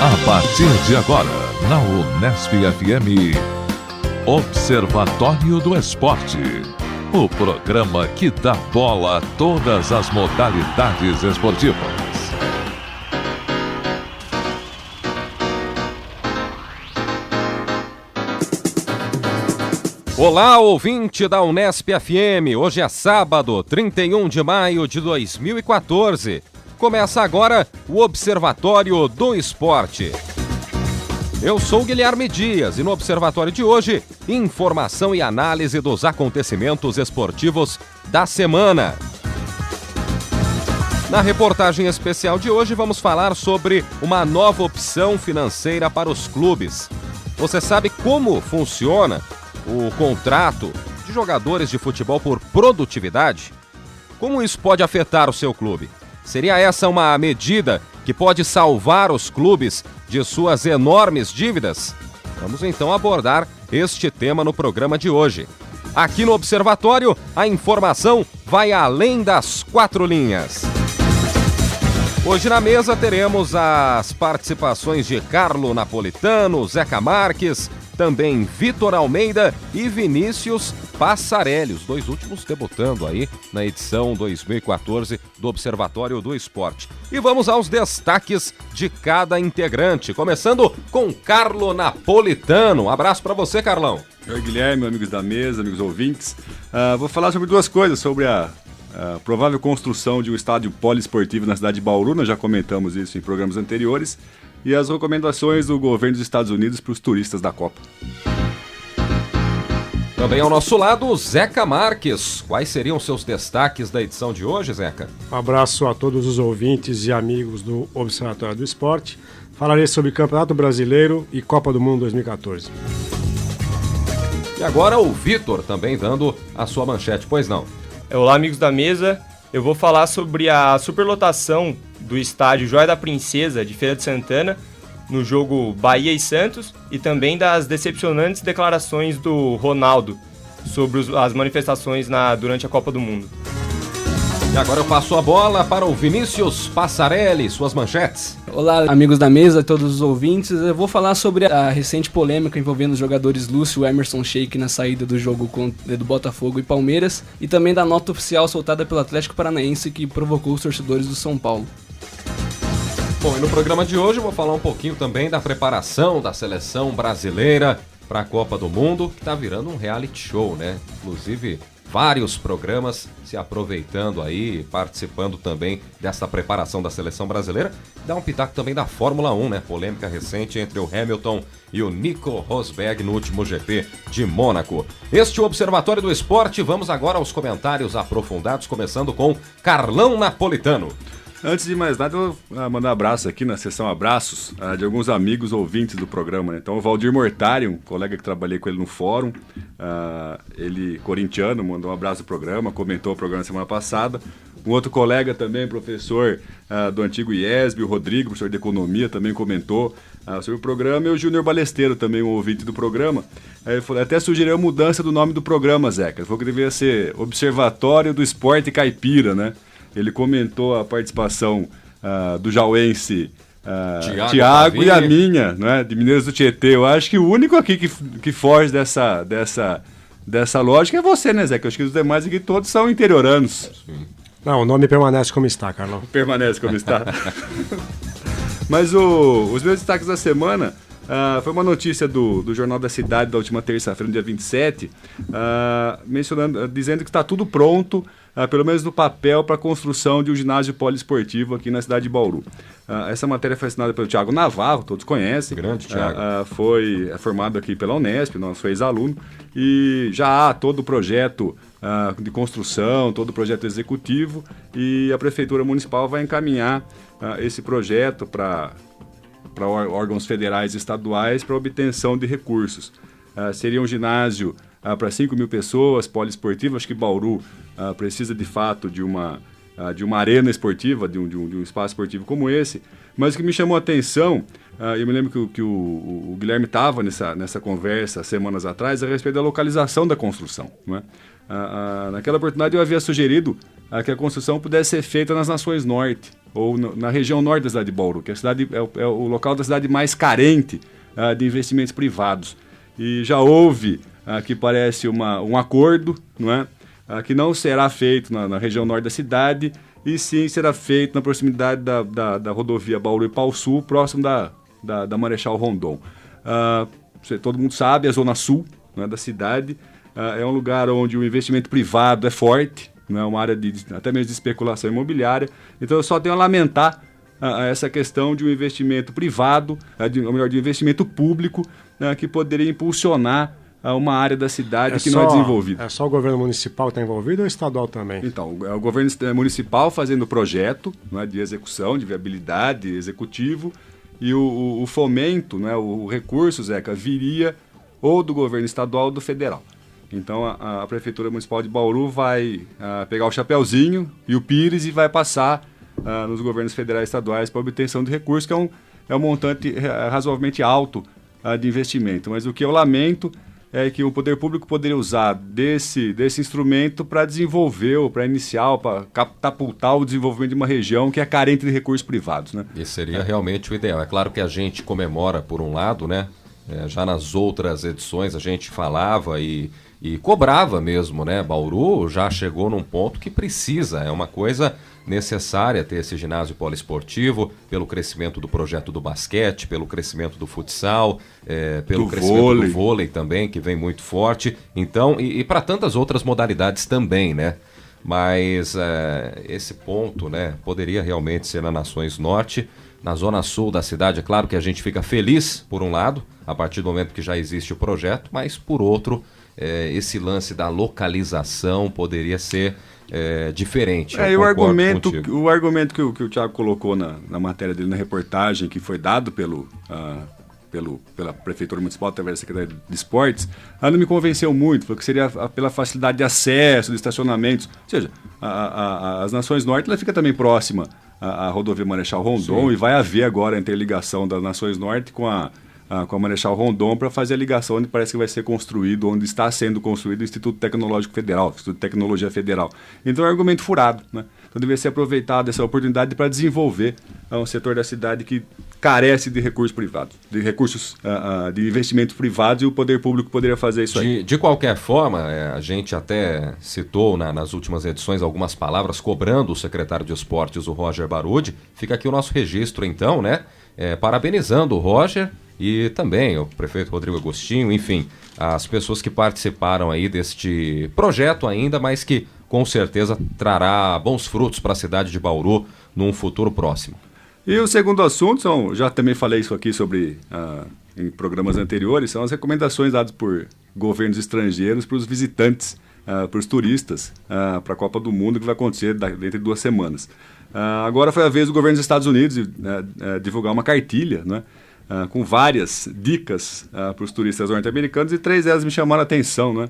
A partir de agora, na Unesp FM, Observatório do Esporte. O programa que dá bola a todas as modalidades esportivas. Olá, ouvinte da Unesp FM. Hoje é sábado, 31 de maio de 2014. Começa agora o Observatório do Esporte. Eu sou Guilherme Dias e no Observatório de hoje, informação e análise dos acontecimentos esportivos da semana. Na reportagem especial de hoje, vamos falar sobre uma nova opção financeira para os clubes. Você sabe como funciona o contrato de jogadores de futebol por produtividade? Como isso pode afetar o seu clube? Seria essa uma medida que pode salvar os clubes de suas enormes dívidas? Vamos então abordar este tema no programa de hoje. Aqui no Observatório, a informação vai além das quatro linhas. Hoje na mesa teremos as participações de Carlo Napolitano, Zeca Marques, também Vitor Almeida e Vinícius Passarelli, os dois últimos debutando aí na edição 2014 do Observatório do Esporte. E vamos aos destaques de cada integrante, começando com Carlo Napolitano. Um abraço para você, Carlão. Oi, Guilherme, amigos da mesa, amigos ouvintes. Vou falar sobre duas coisas, sobre a provável construção de um estádio poliesportivo na cidade de Bauru, nós já comentamos isso em programas anteriores, e as recomendações do governo dos Estados Unidos para os turistas da Copa. Também ao nosso lado, Zeca Marques. Quais seriam seus destaques da edição de hoje, Zeca? Um abraço a todos os ouvintes e amigos do Observatório do Esporte. Falarei sobre Campeonato Brasileiro e Copa do Mundo 2014. E agora o Vitor também dando a sua manchete, pois não? Olá, amigos da mesa. Eu vou falar sobre a superlotação do estádio Joia da Princesa de Feira de Santana no jogo Bahia e Santos e também das decepcionantes declarações do Ronaldo sobre as manifestações durante a Copa do Mundo. E agora eu passo a bola para o Vinícius Passarelli, suas manchetes. Olá, amigos da mesa, todos os ouvintes. Eu vou falar sobre a recente polêmica envolvendo os jogadores Lúcio e Emerson Sheik na saída do jogo do Botafogo e Palmeiras e também da nota oficial soltada pelo Atlético Paranaense que provocou os torcedores do São Paulo. Bom, e no programa de hoje eu vou falar um pouquinho também da preparação da seleção brasileira para a Copa do Mundo, que está virando um reality show, né? Inclusive, vários programas se aproveitando aí, participando também dessa preparação da seleção brasileira. Dá um pitaco também da Fórmula 1, né? Polêmica recente entre o Hamilton e o Nico Rosberg no último GP de Mônaco. Este é o Observatório do Esporte. Vamos agora aos comentários aprofundados, começando com Carlão Napolitano. Antes de mais nada, eu vou mandar um abraço aqui na sessão abraços de alguns amigos ouvintes do programa, né? Então, o Valdir Mortari, um colega que trabalhei com ele no fórum, ele, corintiano, mandou um abraço do programa, comentou o programa semana passada. Um outro colega também, professor do antigo IESB, o Rodrigo, professor de Economia, também comentou sobre o programa. E o Júnior Balesteiro, também um ouvinte do programa. Ele falou, até sugeriu a mudança do nome do programa, Zeca. Ele falou que deveria ser Observatório do Esporte Caipira, né? Ele comentou a participação do jauense Tiago e a minha, né, de Mineiros do Tietê. Eu acho que o único aqui que foge dessa lógica é você, né, Zé? Que eu acho que os demais aqui todos são interioranos. Sim. Não, o nome permanece como está, Carlão. Permanece como está. Mas os meus destaques da semana foi uma notícia do Jornal da Cidade da última terça-feira, no dia 27, dizendo que está tudo pronto, pelo menos no papel, para a construção de um ginásio poliesportivo aqui na cidade de Bauru. Essa matéria foi assinada pelo Thiago Navarro, todos conhecem. Grande Thiago. Foi formado aqui pela Unesp, nosso ex-aluno, e já há todo o projeto de construção, todo o projeto executivo, e a Prefeitura Municipal vai encaminhar esse projeto para órgãos federais e estaduais para obtenção de recursos. Seria um ginásio para 5 mil pessoas, poliesportivo. Acho que Bauru precisa de fato de uma arena esportiva, de um espaço esportivo como esse. Mas o que me chamou a atenção, eu me lembro que o Guilherme estava nessa conversa semanas atrás a respeito da localização da construção, né? Naquela oportunidade eu havia sugerido que a construção pudesse ser feita nas Nações Norte, ou na região norte da cidade de Bauru, que é o local da cidade mais carente de investimentos privados. E já houve, que parece um acordo, não é? Que não será feito na região norte da cidade, e sim será feito na proximidade da rodovia Bauru e Pau Sul, próximo da Marechal Rondon. Todo mundo sabe, a zona sul, né, da cidade é um lugar onde o investimento privado é forte, não é uma área até mesmo de especulação imobiliária. Então eu só tenho a lamentar essa questão de um investimento privado, ou melhor, de um investimento público, que poderia impulsionar uma área da cidade que não é desenvolvida. É só o governo municipal que está envolvido ou estadual também? Então, é o governo municipal fazendo o projeto, não é, de execução, de viabilidade, executivo, e o fomento, né, o recurso, Zeca, viria ou do governo estadual ou do federal. Então a Prefeitura Municipal de Bauru vai pegar o chapeuzinho e o pires e vai passar nos governos federais e estaduais para obtenção de recursos, que é um montante razoavelmente alto de investimento. Mas o que eu lamento é que o poder público poderia usar desse instrumento para desenvolver, ou para iniciar, para catapultar o desenvolvimento de uma região que é carente de recursos privados, né? Esse seria realmente o ideal. É claro que a gente comemora por um lado, né? Já nas outras edições a gente falava e cobrava mesmo, né? Bauru já chegou num ponto que precisa, é uma coisa necessária ter esse ginásio poliesportivo, pelo crescimento do projeto do basquete, pelo crescimento do futsal, pelo crescimento do vôlei também, que vem muito forte. Então, e para tantas outras modalidades também, né? Mas esse ponto, né, poderia realmente ser na Nações Norte. Na zona sul da cidade, é claro que a gente fica feliz, por um lado, a partir do momento que já existe o projeto, mas por outro, esse lance da localização poderia ser diferente. E o argumento que o Thiago colocou na matéria dele, na reportagem, que foi dado pela Prefeitura Municipal, através da Secretaria de Esportes, não me convenceu muito, porque seria pela facilidade de acesso, de estacionamentos. Ou seja, as Nações Norte ela fica também próxima à rodovia Marechal Rondon. Sim. E vai haver agora a interligação das Nações Norte com a Marechal Rondon para fazer a ligação onde parece que vai ser construído, onde está sendo construído o Instituto Tecnológico Federal, Instituto de Tecnologia Federal. Então é um argumento furado, né? Então deveria ser aproveitada essa oportunidade para desenvolver um setor da cidade que carece de recursos privados, de recursos de investimentos privados, e o poder público poderia fazer isso aí. De qualquer forma, a gente até citou nas últimas edições algumas palavras cobrando o secretário de Esportes, o Roger Barudy. Fica aqui o nosso registro então, né? Parabenizando o Roger e também o prefeito Rodrigo Agostinho, enfim, as pessoas que participaram aí deste projeto ainda, mas que com certeza trará bons frutos para a cidade de Bauru num futuro próximo. E o segundo assunto, já também falei isso aqui em programas anteriores, são as recomendações dadas por governos estrangeiros para os visitantes, para os turistas, para a Copa do Mundo, que vai acontecer dentro de 2 semanas. Agora foi a vez do governo dos Estados Unidos divulgar uma cartilha, né, com várias dicas para os turistas norte-americanos, e 3 delas me chamaram a atenção, né?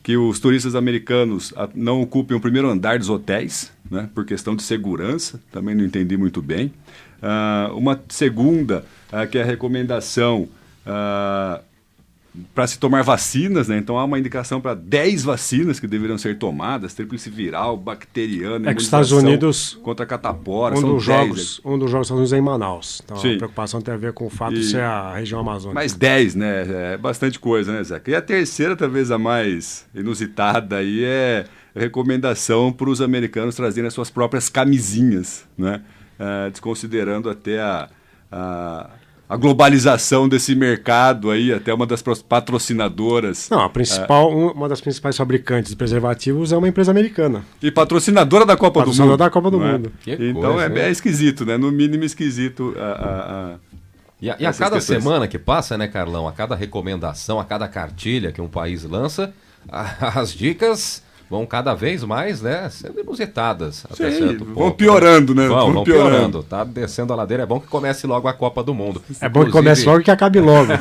Que os turistas americanos não ocupem o primeiro andar dos hotéis, né, por questão de segurança, também não entendi muito bem. Uma segunda, que é a recomendação para se tomar vacinas, né? Então há uma indicação para 10 vacinas que deveriam ser tomadas, tríplice viral, bacteriana, que os Estados Unidos contra catapora, um dos jogos dos Estados Unidos é em Manaus. Então sim, a preocupação tem a ver com o fato de ser a região amazônica. Mais 10, né? É bastante coisa, né, Zeca? E a terceira, talvez a mais inusitada aí, é a recomendação para os americanos trazerem as suas próprias camisinhas, né? Desconsiderando até a globalização desse mercado aí, até uma das patrocinadoras. Não, uma das principais fabricantes de preservativos é uma empresa americana. E patrocinadora da Copa do Mundo. Patrocinadora da Copa do Mundo. Então é esquisito, né? No mínimo esquisito. E a cada semana que passa, né, Carlão? A cada recomendação, a cada cartilha que um país lança, as dicas vão cada vez mais, né, sendo inusitadas. Até certo ponto, vão piorando, né? Vão piorando. Tá descendo a ladeira. É bom que comece logo a Copa do Mundo. É bom que comece logo e que acabe logo.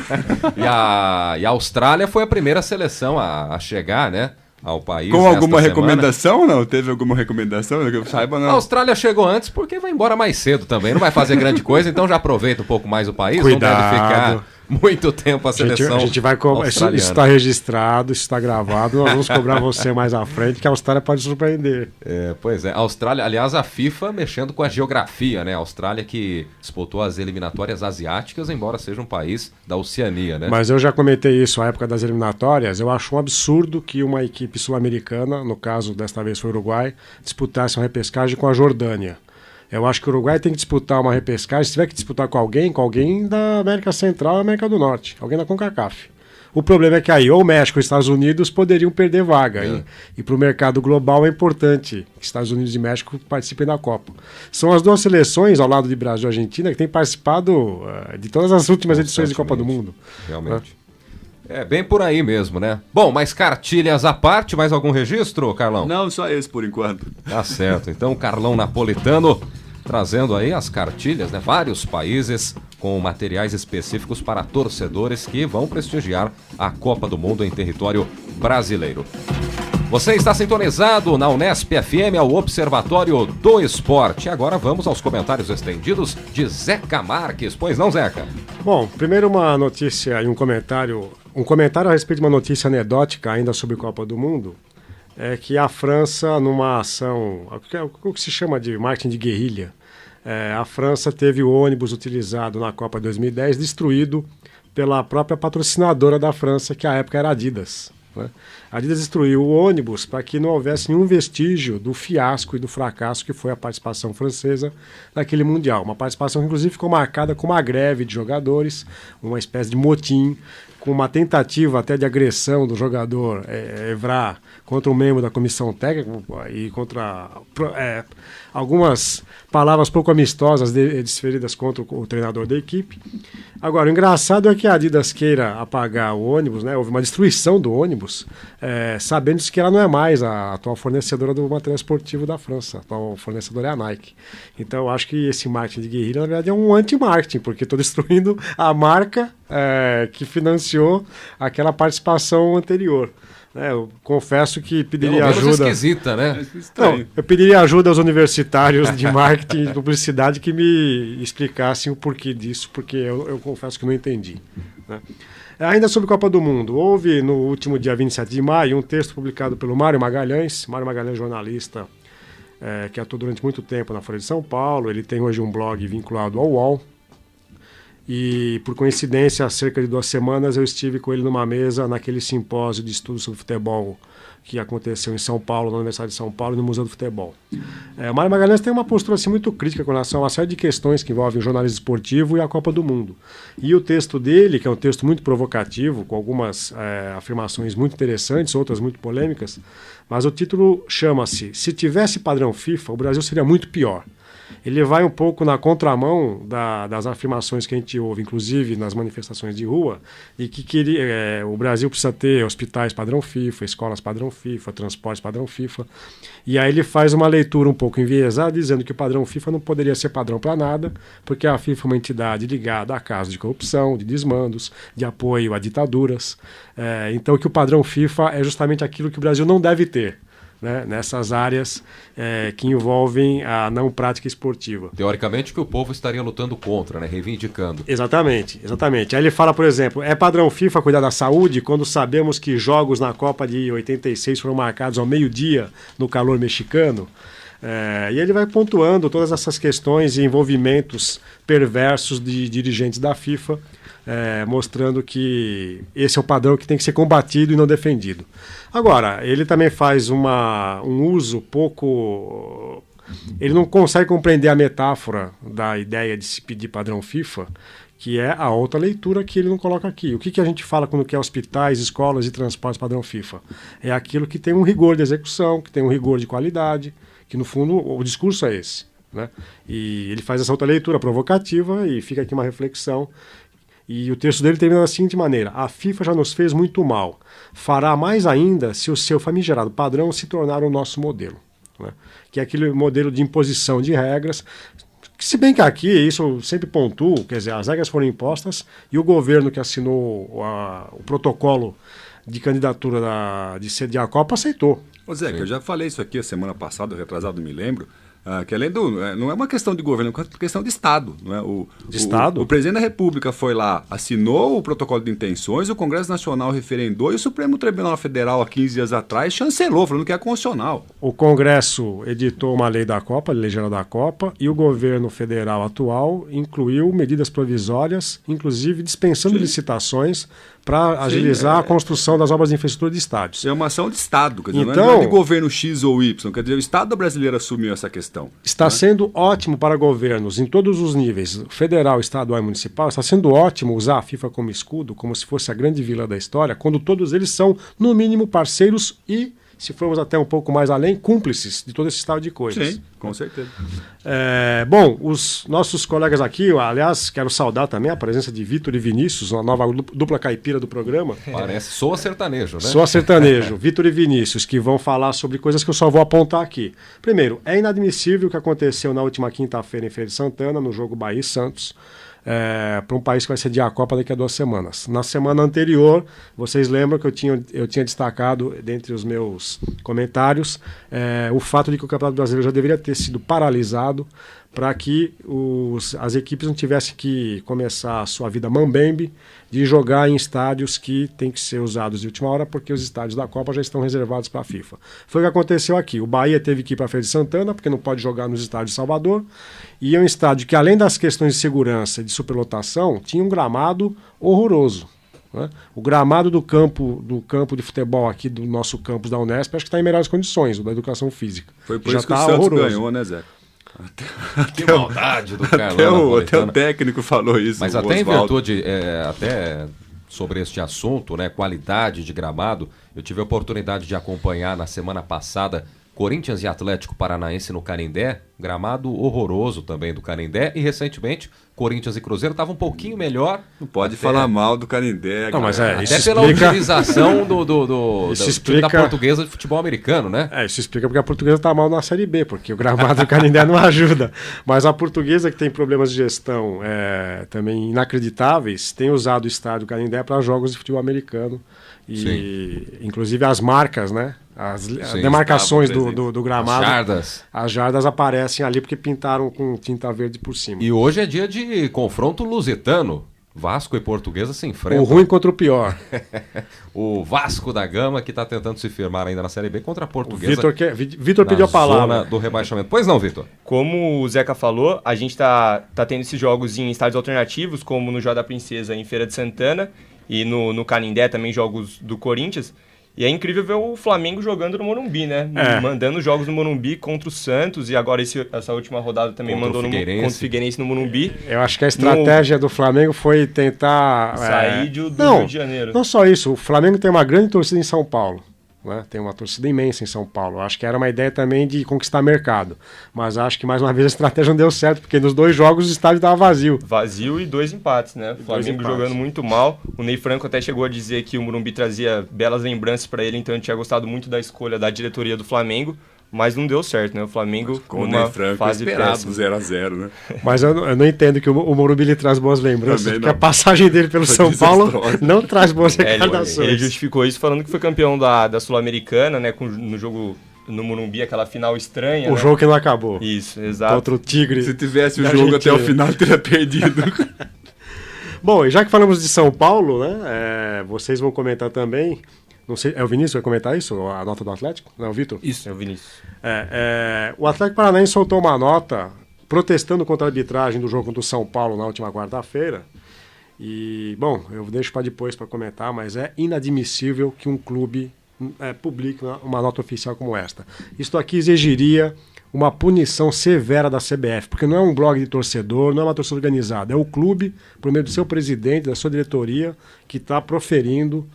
E a Austrália foi a primeira seleção a chegar, né, ao país. Com alguma recomendação? Não? Teve alguma recomendação? Eu saiba, não. A Austrália chegou antes porque vai embora mais cedo também. Não vai fazer grande coisa, então já aproveita um pouco mais o país. Cuidado. Não deve ficar muito tempo a seleção A gente vai cobrar. Isso está registrado, isso está gravado. Nós vamos cobrar você mais à frente, que a Austrália pode surpreender. Pois é, a Austrália, aliás, a FIFA mexendo com a geografia, né? A Austrália que disputou as eliminatórias asiáticas, embora seja um país da Oceania, né? Mas eu já comentei isso à época das eliminatórias. Eu acho um absurdo que uma equipe sul-americana, no caso desta vez foi o Uruguai, disputasse uma repescagem com a Jordânia. Eu acho que o Uruguai tem que disputar uma repescagem, se tiver que disputar com alguém da América Central e América do Norte, alguém da CONCACAF. O problema é que aí ou o México ou os Estados Unidos poderiam perder vaga. E para o mercado global é importante que Estados Unidos e México participem da Copa. São as duas seleções, ao lado de Brasil e Argentina, que têm participado de todas as últimas edições de Copa do Mundo. Realmente. É bem por aí mesmo, né? Bom, mas cartilhas à parte, mais algum registro, Carlão? Não, só esse por enquanto. Tá certo. Então, Carlão Napolitano trazendo aí as cartilhas, né? Vários países com materiais específicos para torcedores que vão prestigiar a Copa do Mundo em território brasileiro. Você está sintonizado na Unesp FM ao Observatório do Esporte. Agora vamos aos comentários estendidos de Zeca Marques. Pois não, Zeca? Bom, primeiro uma notícia e um comentário a respeito de uma notícia anedótica ainda sobre Copa do Mundo. É que a França, numa ação, o que se chama de marketing de guerrilha, a França teve o ônibus utilizado na Copa 2010 destruído pela própria patrocinadora da França, que à época era a Adidas. Né? A Adidas destruiu o ônibus para que não houvesse nenhum vestígio do fiasco e do fracasso que foi a participação francesa naquele Mundial. Uma participação que inclusive ficou marcada com uma greve de jogadores, uma espécie de motim, com uma tentativa até de agressão do jogador Evra contra um membro da comissão técnica e contra algumas palavras pouco amistosas desferidas contra o treinador da equipe. Agora, o engraçado é que a Adidas queira apagar o ônibus, né? Houve uma destruição do ônibus, sabendo que ela não é mais a atual fornecedora do material esportivo da França. A atual fornecedora é a Nike. Então, eu acho que esse marketing de guerrilha, na verdade, é um anti-marketing, porque estou destruindo a marca que financiou aquela participação anterior. Eu confesso que pediria ajuda. Esquisita, né? Não, eu pediria ajuda aos universitários de marketing e publicidade que me explicassem o porquê disso, porque eu confesso que não entendi. Né? Ainda sobre Copa do Mundo, houve no último dia 27 de maio um texto publicado pelo Mário Magalhães, jornalista que atuou durante muito tempo na Folha de São Paulo. Ele tem hoje um blog vinculado ao UOL. E, por coincidência, há cerca de 2 semanas eu estive com ele numa mesa naquele simpósio de estudos sobre futebol que aconteceu em São Paulo, na Universidade de São Paulo, no Museu do Futebol. O Mário Magalhães tem uma postura assim, muito crítica com relação a uma série de questões que envolvem o jornalismo esportivo e a Copa do Mundo. E o texto dele, que é um texto muito provocativo, com algumas afirmações muito interessantes, outras muito polêmicas, mas o título chama-se "Se tivesse padrão FIFA, o Brasil seria muito pior". Ele vai um pouco na contramão das afirmações que a gente ouve, inclusive nas manifestações de rua, e que o Brasil precisa ter hospitais padrão FIFA, escolas padrão FIFA, transportes padrão FIFA. E aí ele faz uma leitura um pouco enviesada, dizendo que o padrão FIFA não poderia ser padrão para nada, porque a FIFA é uma entidade ligada a casos de corrupção, de desmandos, de apoio a ditaduras. Então que o padrão FIFA é justamente aquilo que o Brasil não deve ter. Né, nessas áreas que envolvem a não prática esportiva. Teoricamente que o povo estaria lutando contra, né, reivindicando. Exatamente. Aí ele fala, por exemplo, é padrão FIFA cuidar da saúde quando sabemos que jogos na Copa de 86 foram marcados ao meio-dia no calor mexicano? E ele vai pontuando todas essas questões e envolvimentos perversos de dirigentes da FIFA, mostrando que esse é o padrão que tem que ser combatido e não defendido. Agora, ele também faz um uso pouco... Ele não consegue compreender a metáfora da ideia de se pedir padrão FIFA, que é a outra leitura que ele não coloca aqui. O que a gente fala quando quer hospitais, escolas e transportes padrão FIFA? É aquilo que tem um rigor de execução, que tem um rigor de qualidade, que no fundo o discurso é esse. Né? E ele faz essa outra leitura provocativa e fica aqui uma reflexão. E o texto dele termina da seguinte maneira: a FIFA já nos fez muito mal, fará mais ainda se o seu famigerado padrão se tornar o nosso modelo, né? Que é aquele modelo de imposição de regras, que, se bem que aqui, isso eu sempre pontuo, quer dizer, as regras foram impostas e o governo que assinou o protocolo de candidatura de sediar a Copa aceitou. Ô Zeca, eu já falei isso aqui a semana passada, retrasado, me lembro, que além do... não é uma questão de governo, é uma questão de Estado. Não é? Estado? O presidente da República foi lá, assinou o protocolo de intenções, o Congresso Nacional referendou e o Supremo Tribunal Federal, há 15 dias atrás, chancelou, falando que é constitucional. O Congresso editou uma lei da Copa, a Lei Geral da Copa, e o governo federal atual incluiu medidas provisórias, inclusive dispensando licitações para agilizar a construção das obras de infraestrutura de estádios. É uma ação de Estado, quer dizer, Então, não é de governo X ou Y, quer dizer, o Estado brasileiro assumiu essa questão. Está sendo ótimo para governos em todos os níveis, federal, estadual e municipal, está sendo ótimo usar a FIFA como escudo, como se fosse a grande vilã da história, quando todos eles são, no mínimo, parceiros e, se formos até um pouco mais além, cúmplices de todo esse estado de coisas. Sim, com certeza. Bom, os nossos colegas aqui, aliás, quero saudar também a presença de Vitor e Vinícius, uma nova dupla caipira do programa. Parece, soa sertanejo, né? Soa sertanejo, Vitor e Vinícius, que vão falar sobre coisas que eu só vou apontar aqui. Primeiro, é inadmissível o que aconteceu na última quinta-feira em Feira de Santana, no jogo Bahia e Santos, para um país que vai sediar a Copa daqui a 2 semanas. Na semana anterior, vocês lembram que eu tinha destacado, dentre os meus comentários, o fato de que o Campeonato Brasileiro já deveria ter sido paralisado para que as equipes não tivessem que começar a sua vida mambembe de jogar em estádios que têm que ser usados de última hora, porque os estádios da Copa já estão reservados para a FIFA. Foi o que aconteceu aqui. O Bahia teve que ir para a Feira de Santana, porque não pode jogar nos estádios de Salvador, e é um estádio que, além das questões de segurança e de superlotação, tinha um gramado horroroso. Né? O gramado do campo de futebol aqui do nosso campus da Unesp, acho que está em melhores condições, o da educação física. Foi por já isso que o tá Santos horroroso. ganhou, né, Zé? Que maldade do Carlão. Até o técnico falou isso. Mas o até em Osvaldo. virtude, até sobre este assunto, né, qualidade de gramado, eu tive a oportunidade de acompanhar na semana passada Corinthians e Atlético Paranaense no Canindé, gramado horroroso também do Canindé, e recentemente Corinthians e Cruzeiro estava um pouquinho melhor. Não pode falar mal do Canindé. Não, mas cara. isso Até pela explica- utilização Isso da explica- portuguesa de futebol americano, né? Isso explica porque a portuguesa está mal na Série B, porque o gramado do Canindé não ajuda. Mas a portuguesa, que tem problemas de gestão também inacreditáveis, tem usado o estádio Canindé para jogos de futebol americano. E, inclusive, as marcas, né? As demarcações do gramado, As jardas. as jardas aparecem ali porque pintaram com tinta verde por cima. E hoje é dia de confronto lusitano. Vasco e Portuguesa se enfrentam. O ruim contra o pior. O Vasco da Gama, que está tentando se firmar ainda na Série B contra a O Portuguesa. Vitor pediu a palavra. Zona do rebaixamento. Pois não, Vitor? Como o Zeca falou, a gente tá tendo esses jogos em estádios alternativos, como no Joia da Princesa em Feira de Santana e no Canindé também jogos do Corinthians. E é incrível ver o Flamengo jogando no Morumbi, né? Mandando jogos no Morumbi contra o Santos e agora essa última rodada também Contra mandou o Figueirense. contra o Figueirense no Morumbi. Eu acho que a estratégia do Flamengo foi tentar... Sair do Rio de Janeiro. Não só isso, o Flamengo tem uma grande torcida em São Paulo. Né? Tem uma torcida imensa em São Paulo. Acho que era uma ideia também de conquistar mercado. Mas acho que mais uma vez a estratégia não deu certo, porque nos 2 jogos o estádio estava vazio. Vazio e 2 empates, né? O Flamengo empates. jogando muito mal. O Ney Franco até chegou a dizer que o Morumbi trazia belas lembranças para ele, então ele tinha gostado muito da escolha da diretoria do Flamengo, mas não deu certo, né? O Flamengo Com o numa Ney Franco fase esperado, péssima. 0-0, né? Mas eu não entendo que o Morumbi lhe traz boas lembranças, Também porque não. a passagem dele pelo Foi São Paulo desastrosa. não traz boas Ele recordações. justificou isso falando que foi campeão da Sul-Americana, né? No jogo no Morumbi, aquela final estranha. O né? jogo que não acabou. Isso, exato. Contra o Tigre. Se tivesse o da jogo até o Argentina. final, teria perdido. Bom, e já que falamos de São Paulo, né? Vocês vão comentar também. Não sei, é o Vinícius que vai comentar isso? A nota do Atlético? Não, o Vitor? Isso, é o Vinícius. O Atlético Paranaense soltou uma nota protestando contra a arbitragem do jogo contra o São Paulo na última quarta-feira. E, bom, eu deixo para depois para comentar, mas é inadmissível que um clube publique uma nota oficial como esta. Isto aqui exigiria uma punição severa da CBF, porque não é um blog de torcedor, não é uma torcida organizada, é o clube, por meio do seu presidente, da sua diretoria, que está proferindo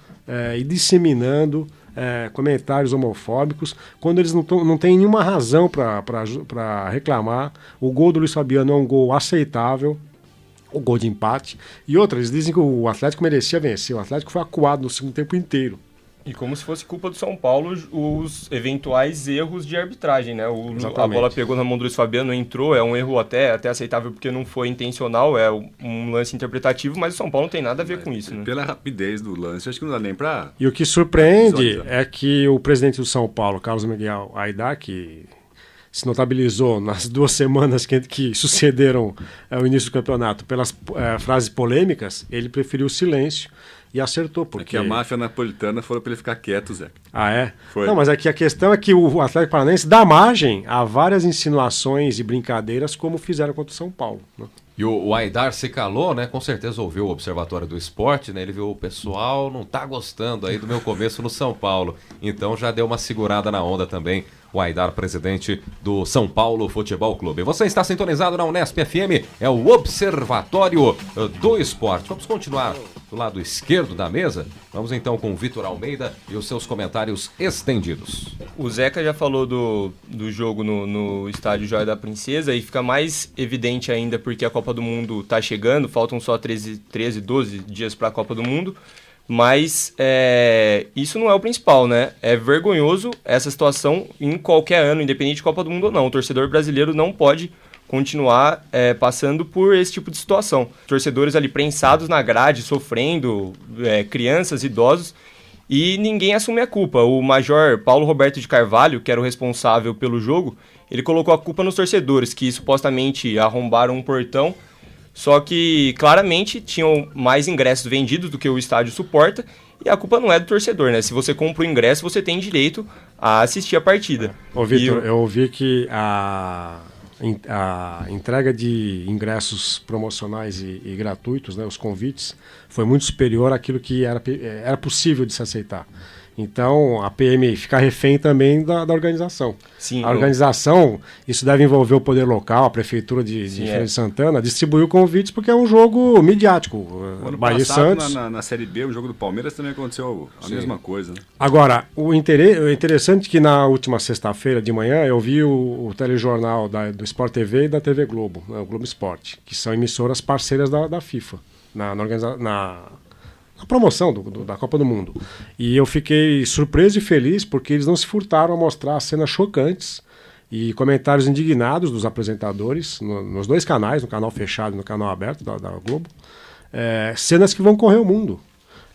e disseminando comentários homofóbicos, quando eles não têm nenhuma razão para reclamar. O gol do Luiz Fabiano é um gol aceitável, o gol de empate. E outra, eles dizem que o Atlético merecia vencer. O Atlético foi acuado no segundo tempo inteiro. E como se fosse culpa do São Paulo os eventuais erros de arbitragem, né? A Exatamente. bola pegou na mão do Luiz Fabiano, entrou, é um erro até aceitável porque não foi intencional, é um lance interpretativo, mas o São Paulo não tem nada a ver com isso, né? Pela rapidez do lance, acho que não dá nem pra... E o que surpreende Visualizar. é que o presidente do São Paulo, Carlos Miguel Aidar, que se notabilizou nas 2 semanas que sucederam o início do campeonato pelas frases polêmicas, ele preferiu o silêncio e acertou. Porque a máfia napolitana falou para ele ficar quieto, Zé. Ah, é? Foi. Não, mas aqui a questão é que o Atlético Paranaense dá margem a várias insinuações e brincadeiras, como fizeram contra o São Paulo, né? E o Aidar se calou, né? Com certeza ouviu o Observatório do Esporte, né? Ele viu o pessoal não tá gostando aí do meu começo no São Paulo. Então já deu uma segurada na onda também. O Aidar, presidente do São Paulo Futebol Clube. Você está sintonizado na Unesp FM, é o Observatório do Esporte. Vamos continuar do lado esquerdo da mesa. Vamos então com o Vitor Almeida e os seus comentários estendidos. O Zeca já falou do jogo no estádio Joia da Princesa e fica mais evidente ainda porque a Copa do Mundo está chegando, faltam só 12 dias para a Copa do Mundo. Mas isso não é o principal, né? É vergonhoso essa situação em qualquer ano, independente de Copa do Mundo ou não. O torcedor brasileiro não pode continuar passando por esse tipo de situação. Torcedores ali prensados na grade, sofrendo, crianças, idosos, e ninguém assume a culpa. O major Paulo Roberto de Carvalho, que era o responsável pelo jogo, ele colocou a culpa nos torcedores, que supostamente arrombaram um portão. Só que, claramente, tinham mais ingressos vendidos do que o estádio suporta, e a culpa não é do torcedor, né? Se você compra o ingresso, você tem direito a assistir a partida. Ô, Vitor, eu ouvi que a entrega de ingressos promocionais e gratuitos, né, os convites, foi muito superior àquilo que era possível de se aceitar. Então, a PM fica refém também da organização. Sim, a organização, isso deve envolver o poder local, a prefeitura de Feira de Santana, distribuiu convites porque é um jogo midiático. Ano Bahia passado, e Santos. na Série B, o jogo do Palmeiras também aconteceu a mesma coisa. Né? Agora, o interessante é que na última sexta-feira de manhã eu vi o telejornal do Sport TV e da TV Globo, né, o Globo Esporte, que são emissoras parceiras da FIFA, na promoção da Copa do Mundo. E eu fiquei surpreso e feliz porque eles não se furtaram a mostrar cenas chocantes e comentários indignados dos apresentadores nos 2 canais, no canal fechado e no canal aberto da Globo, cenas que vão correr o mundo.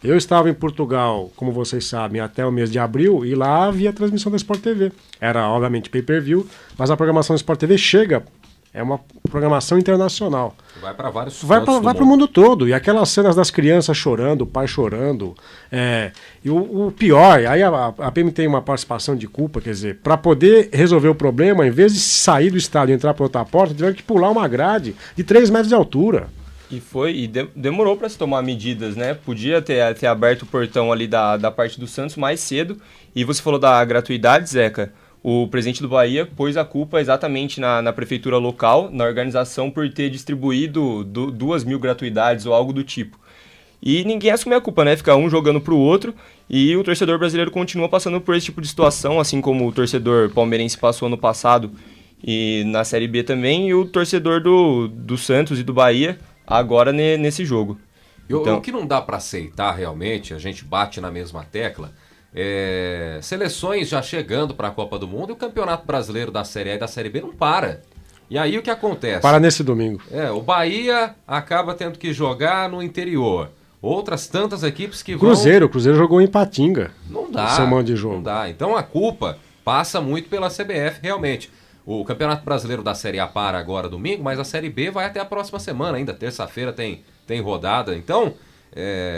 Eu estava em Portugal, como vocês sabem, até o mês de abril, e lá havia a transmissão da Sport TV. Era, obviamente, pay-per-view, mas a programação da Sport TV chega. É uma programação internacional. Vai para vários Vai para o mundo todo. E aquelas cenas das crianças chorando, o pai chorando. E o pior, aí a PM tem uma participação de culpa, quer dizer, para poder resolver o problema, em vez de sair do estádio e entrar por outra porta, tiveram que pular uma grade de 3 metros de altura. E demorou para se tomar medidas, né? Podia ter aberto o portão ali da parte do Santos mais cedo. E você falou da gratuidade, Zeca. O presidente do Bahia pôs a culpa exatamente na prefeitura local, na organização, por ter distribuído 2.000 gratuidades ou algo do tipo. E ninguém assume a culpa, né? Fica um jogando pro outro e o torcedor brasileiro continua passando por esse tipo de situação, assim como o torcedor palmeirense passou ano passado e na Série B também, e o torcedor do Santos e do Bahia agora nesse jogo. O que não dá para aceitar realmente, a gente bate na mesma tecla, seleções já chegando para a Copa do Mundo e o Campeonato Brasileiro da Série A e da Série B não para. E aí o que acontece? Para nesse domingo. O Bahia acaba tendo que jogar no interior. Outras tantas equipes que Cruzeiro, o Cruzeiro jogou em Ipatinga. Não dá. Seu mão de jogo. Não dá. Então a culpa passa muito pela CBF, realmente. O Campeonato Brasileiro da Série A para agora domingo, mas a Série B vai até a próxima semana ainda. Terça-feira tem rodada. Então,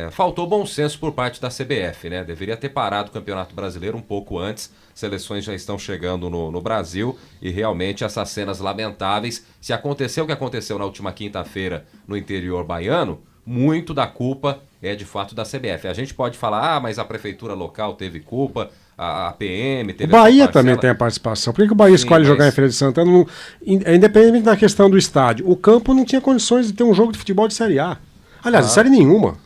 faltou bom senso por parte da CBF, né? Deveria ter parado o Campeonato Brasileiro um pouco antes. Seleções já estão chegando no Brasil e realmente essas cenas lamentáveis. Se aconteceu o que aconteceu na última quinta-feira no interior baiano, muito da culpa é de fato da CBF. A gente pode falar, mas a prefeitura local teve culpa, a PM teve. O Bahia também tem a participação. Por que o Bahia escolhe jogar em Feira de Santana? Independente da questão do estádio, o campo não tinha condições de ter um jogo de futebol de Série A. Aliás, de Série nenhuma.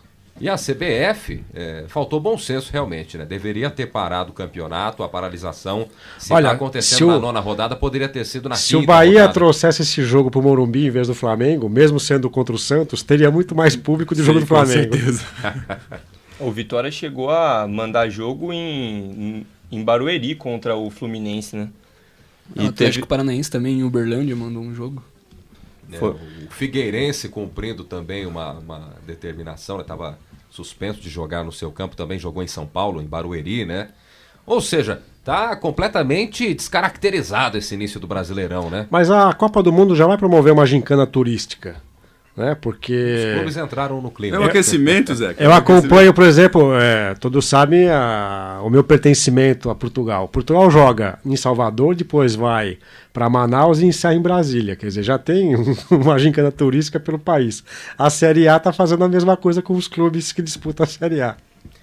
E a CBF, faltou bom senso realmente, né? Deveria ter parado o campeonato, a paralisação. Se está acontecendo na 9ª rodada, poderia ter sido na 5ª Se o Bahia rodada. trouxesse esse jogo para o Morumbi em vez do Flamengo, mesmo sendo contra o Santos, teria muito mais público de jogo do Flamengo. Com certeza. O Vitória chegou a mandar jogo em Barueri contra o Fluminense, né? E o Atlético Paranaense também, em Uberlândia, mandou um jogo. O Figueirense cumprindo também uma determinação, estava suspenso de jogar no seu campo, também jogou em São Paulo, em Barueri, né? Ou seja, tá completamente descaracterizado esse início do Brasileirão, né? Mas a Copa do Mundo já vai promover uma gincana turística, né? Os Porque clubes entraram no clima. É um aquecimento, Zé. eu acompanho, por exemplo, todos sabem o meu pertencimento a Portugal. Portugal joga em Salvador, depois vai para Manaus e encerra em Brasília. Quer dizer, já tem uma gincana turística pelo país. A Série A está fazendo a mesma coisa com os clubes que disputam a Série A.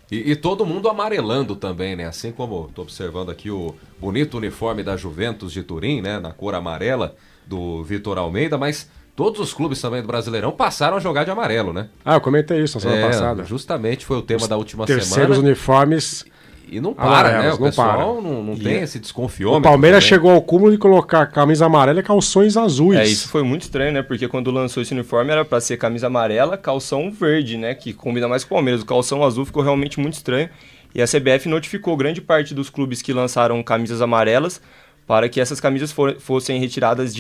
E todo mundo amarelando também, né? Assim como estou observando aqui o bonito uniforme da Juventus de Turim, né? Na cor amarela do Vitor Almeida, mas todos os clubes também do Brasileirão passaram a jogar de amarelo, né? Eu comentei isso na semana passada. Justamente foi o tema da última Terceiros semana. uniformes. E não para, né? amarelos, O não pessoal para. não tem esse desconfiômetro. O Palmeiras também. chegou ao cúmulo de colocar camisa amarela e calções azuis. Isso foi muito estranho, né? Porque quando lançou esse uniforme era pra ser camisa amarela, calção verde, né? Que combina mais com o Palmeiras. O calção azul ficou realmente muito estranho. E a CBF notificou grande parte dos clubes que lançaram camisas amarelas para que essas camisas fossem retiradas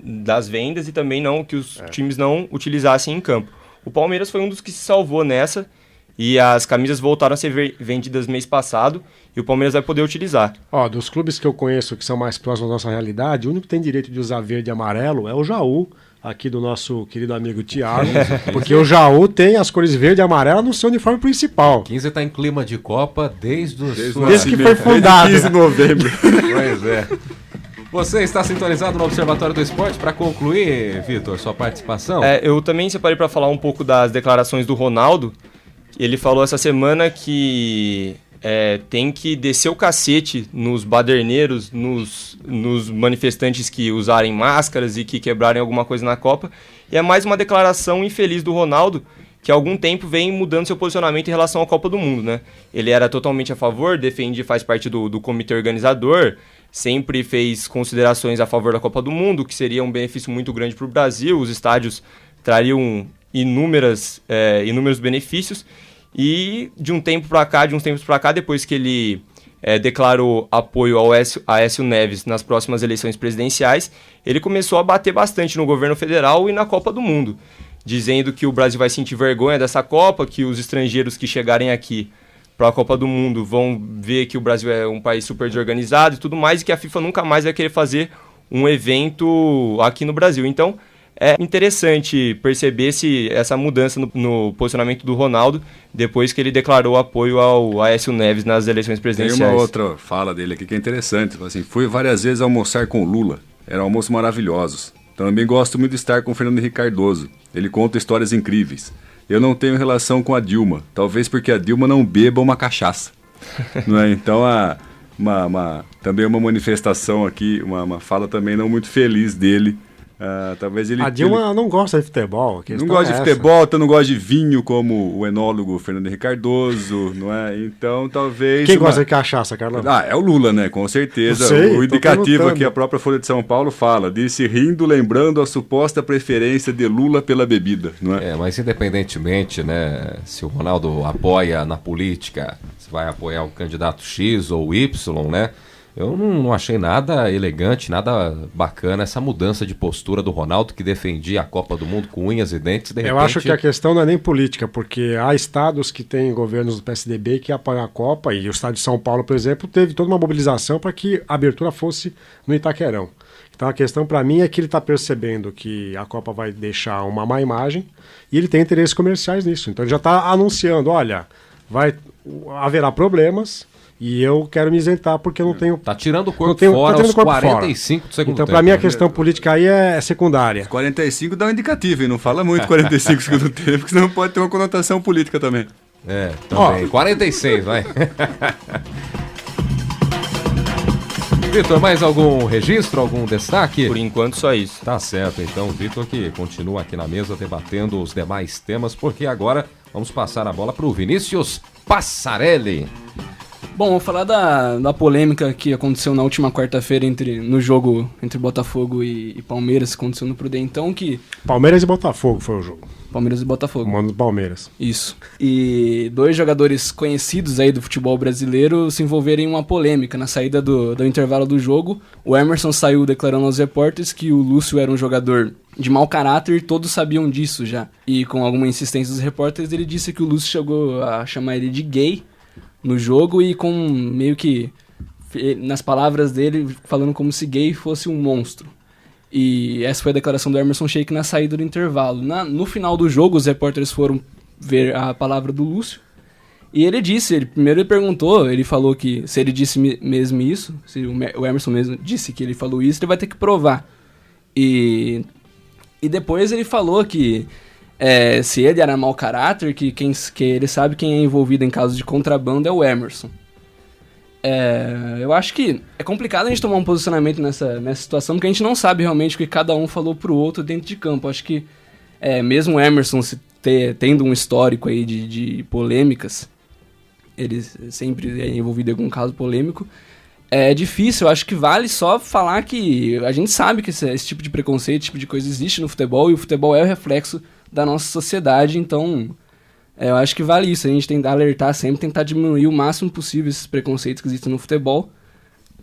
das vendas e também que os times não utilizassem em campo. O Palmeiras foi um dos que se salvou nessa e as camisas voltaram a ser vendidas mês passado e o Palmeiras vai poder utilizar. Dos clubes que eu conheço que são mais próximos da nossa realidade, o único que tem direito de usar verde e amarelo é o Jaú, aqui do nosso querido amigo Thiago, porque o Jaú tem as cores verde e amarela no seu uniforme principal. 15 tá em clima de Copa desde Desde que foi fundado. 15 de novembro. Pois é. Você está sintonizado no Observatório do Esporte. Para concluir, Vitor, sua participação? Eu também separei para falar um pouco das declarações do Ronaldo. Ele falou essa semana que tem que descer o cacete nos baderneiros, nos manifestantes que usarem máscaras e que quebrarem alguma coisa na Copa. E é mais uma declaração infeliz do Ronaldo, que há algum tempo vem mudando seu posicionamento em relação à Copa do Mundo, né? Ele era totalmente a favor, faz parte do comitê organizador, sempre fez considerações a favor da Copa do Mundo, que seria um benefício muito grande para o Brasil, os estádios trariam inúmeros benefícios. E de uns tempos para cá, depois que ele declarou apoio ao Aécio Neves nas próximas eleições presidenciais, ele começou a bater bastante no governo federal e na Copa do Mundo, dizendo que o Brasil vai sentir vergonha dessa Copa, que os estrangeiros que chegarem aqui para a Copa do Mundo vão ver que o Brasil é um país super desorganizado e tudo mais, e que a FIFA nunca mais vai querer fazer um evento aqui no Brasil. Então, é interessante perceber essa mudança no posicionamento do Ronaldo depois que ele declarou apoio ao Aécio Neves nas eleições presidenciais. Tem uma outra fala dele aqui que é interessante. Assim, fui várias vezes almoçar com o Lula. Eram almoços maravilhosos. Também gosto muito de estar com o Fernando Henrique Cardoso. Ele conta histórias incríveis. Eu não tenho relação com a Dilma. Talvez porque a Dilma não beba uma cachaça. Não é? Então, também uma manifestação aqui, uma fala também não muito feliz dele. Talvez a Dilma não gosta de futebol. Não gosta de futebol, não gosta de vinho, como o enólogo Fernando Henrique Cardoso, não é? Então, talvez... Quem gosta de cachaça, Carlão? É o Lula, né? Com certeza. O indicativo aqui, a própria Folha de São Paulo fala, disse rindo, lembrando a suposta preferência de Lula pela bebida, não é? Mas independentemente, né, se o Ronaldo apoia na política, se vai apoiar o candidato X ou Y, né? Eu não achei nada elegante, nada bacana essa mudança de postura do Ronaldo, que defendia a Copa do Mundo com unhas e dentes. De repente... Eu acho que a questão não é nem política, porque há estados que têm governos do PSDB que apoiam a Copa, e o estado de São Paulo, por exemplo, teve toda uma mobilização para que a abertura fosse no Itaquerão. Então a questão para mim é que ele está percebendo que a Copa vai deixar uma má imagem e ele tem interesses comerciais nisso. Então ele já está anunciando, olha, haverá problemas... E eu quero me isentar porque eu não tenho... Tá tirando o corpo fora aos 45 do segundo tempo. Então, para mim, a questão política aí é secundária. 45 dá um indicativo, e não fala muito 45 do segundo tempo, porque senão pode ter uma conotação política também. Também. 46, vai. Vitor, mais algum registro, algum destaque? Por enquanto, só isso. Tá certo, então, Vitor, que continua aqui na mesa debatendo os demais temas, porque agora vamos passar a bola para o Vinícius Passarelli. Bom, vou falar da polêmica que aconteceu na última quarta-feira no jogo entre Botafogo e Palmeiras, que aconteceu no Prudentão, que... Palmeiras e Botafogo foi o jogo. Palmeiras e Botafogo. Mano do Palmeiras. Isso. E 2 jogadores conhecidos aí do futebol brasileiro se envolveram em uma polêmica na saída do intervalo do jogo. O Emerson saiu declarando aos repórteres que o Lúcio era um jogador de mau caráter e todos sabiam disso já. E com alguma insistência dos repórteres, ele disse que o Lúcio chegou a chamar ele de gay no jogo e com meio que nas palavras dele, falando como se gay fosse um monstro. E essa foi a declaração do Emerson Sheik na saída do intervalo. No final do jogo, os repórteres foram ver a palavra do Lúcio. E ele disse, primeiro ele perguntou, ele falou que se ele disse mesmo isso, se o Emerson mesmo disse que ele falou isso, ele vai ter que provar. E depois ele falou que se ele era mau caráter, que ele sabe quem é envolvido em casos de contrabando é o Emerson. Eu acho que é complicado a gente tomar um posicionamento nessa situação, porque a gente não sabe realmente o que cada um falou pro outro dentro de campo. Acho que mesmo o Emerson tendo um histórico aí de polêmicas, ele sempre é envolvido em algum caso polêmico, é difícil. Eu acho que vale só falar que a gente sabe que esse tipo de preconceito, esse tipo de coisa existe no futebol, e o futebol é o reflexo da nossa sociedade, então eu acho que vale isso, a gente tem que alertar sempre, tentar diminuir o máximo possível esses preconceitos que existem no futebol,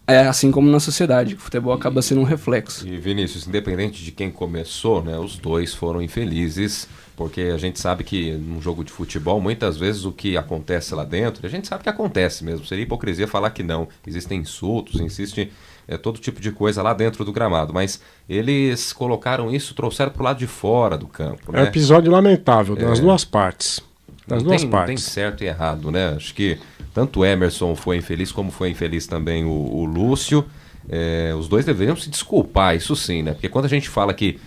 assim como na sociedade. O futebol acaba sendo um reflexo. E Vinícius, independente de quem começou, né, os dois foram infelizes, porque a gente sabe que num jogo de futebol, muitas vezes o que acontece lá dentro, a gente sabe que acontece mesmo, seria hipocrisia falar que não. Existem insultos, existe todo tipo de coisa lá dentro do gramado, mas eles colocaram isso, trouxeram para o lado de fora do campo. É um episódio lamentável, das duas partes. Das duas Não partes. tem certo e errado, né? Acho que tanto o Emerson foi infeliz, como foi infeliz também o Lúcio. Os dois deveriam se desculpar, isso sim, né? Porque quando a gente fala que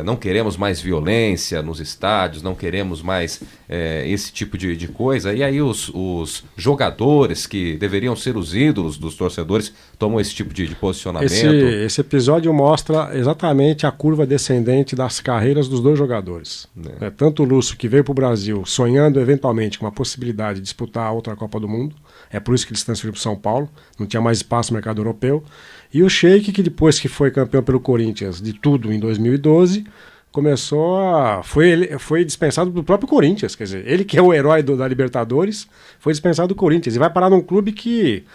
não queremos mais violência nos estádios, não queremos mais esse tipo de coisa, e aí os jogadores que deveriam ser os ídolos dos torcedores tomam esse tipo de posicionamento. Esse episódio mostra exatamente a curva descendente das carreiras dos dois jogadores. Tanto o Lúcio, que veio para o Brasil sonhando eventualmente com a possibilidade de disputar a outra Copa do Mundo, é por isso que ele se transferiu para São Paulo, não tinha mais espaço no mercado europeu, e o Sheik, que depois que foi campeão pelo Corinthians de tudo em 2012, foi dispensado do próprio Corinthians. Quer dizer, ele que é o herói da Libertadores, foi dispensado do Corinthians e vai parar num clube que,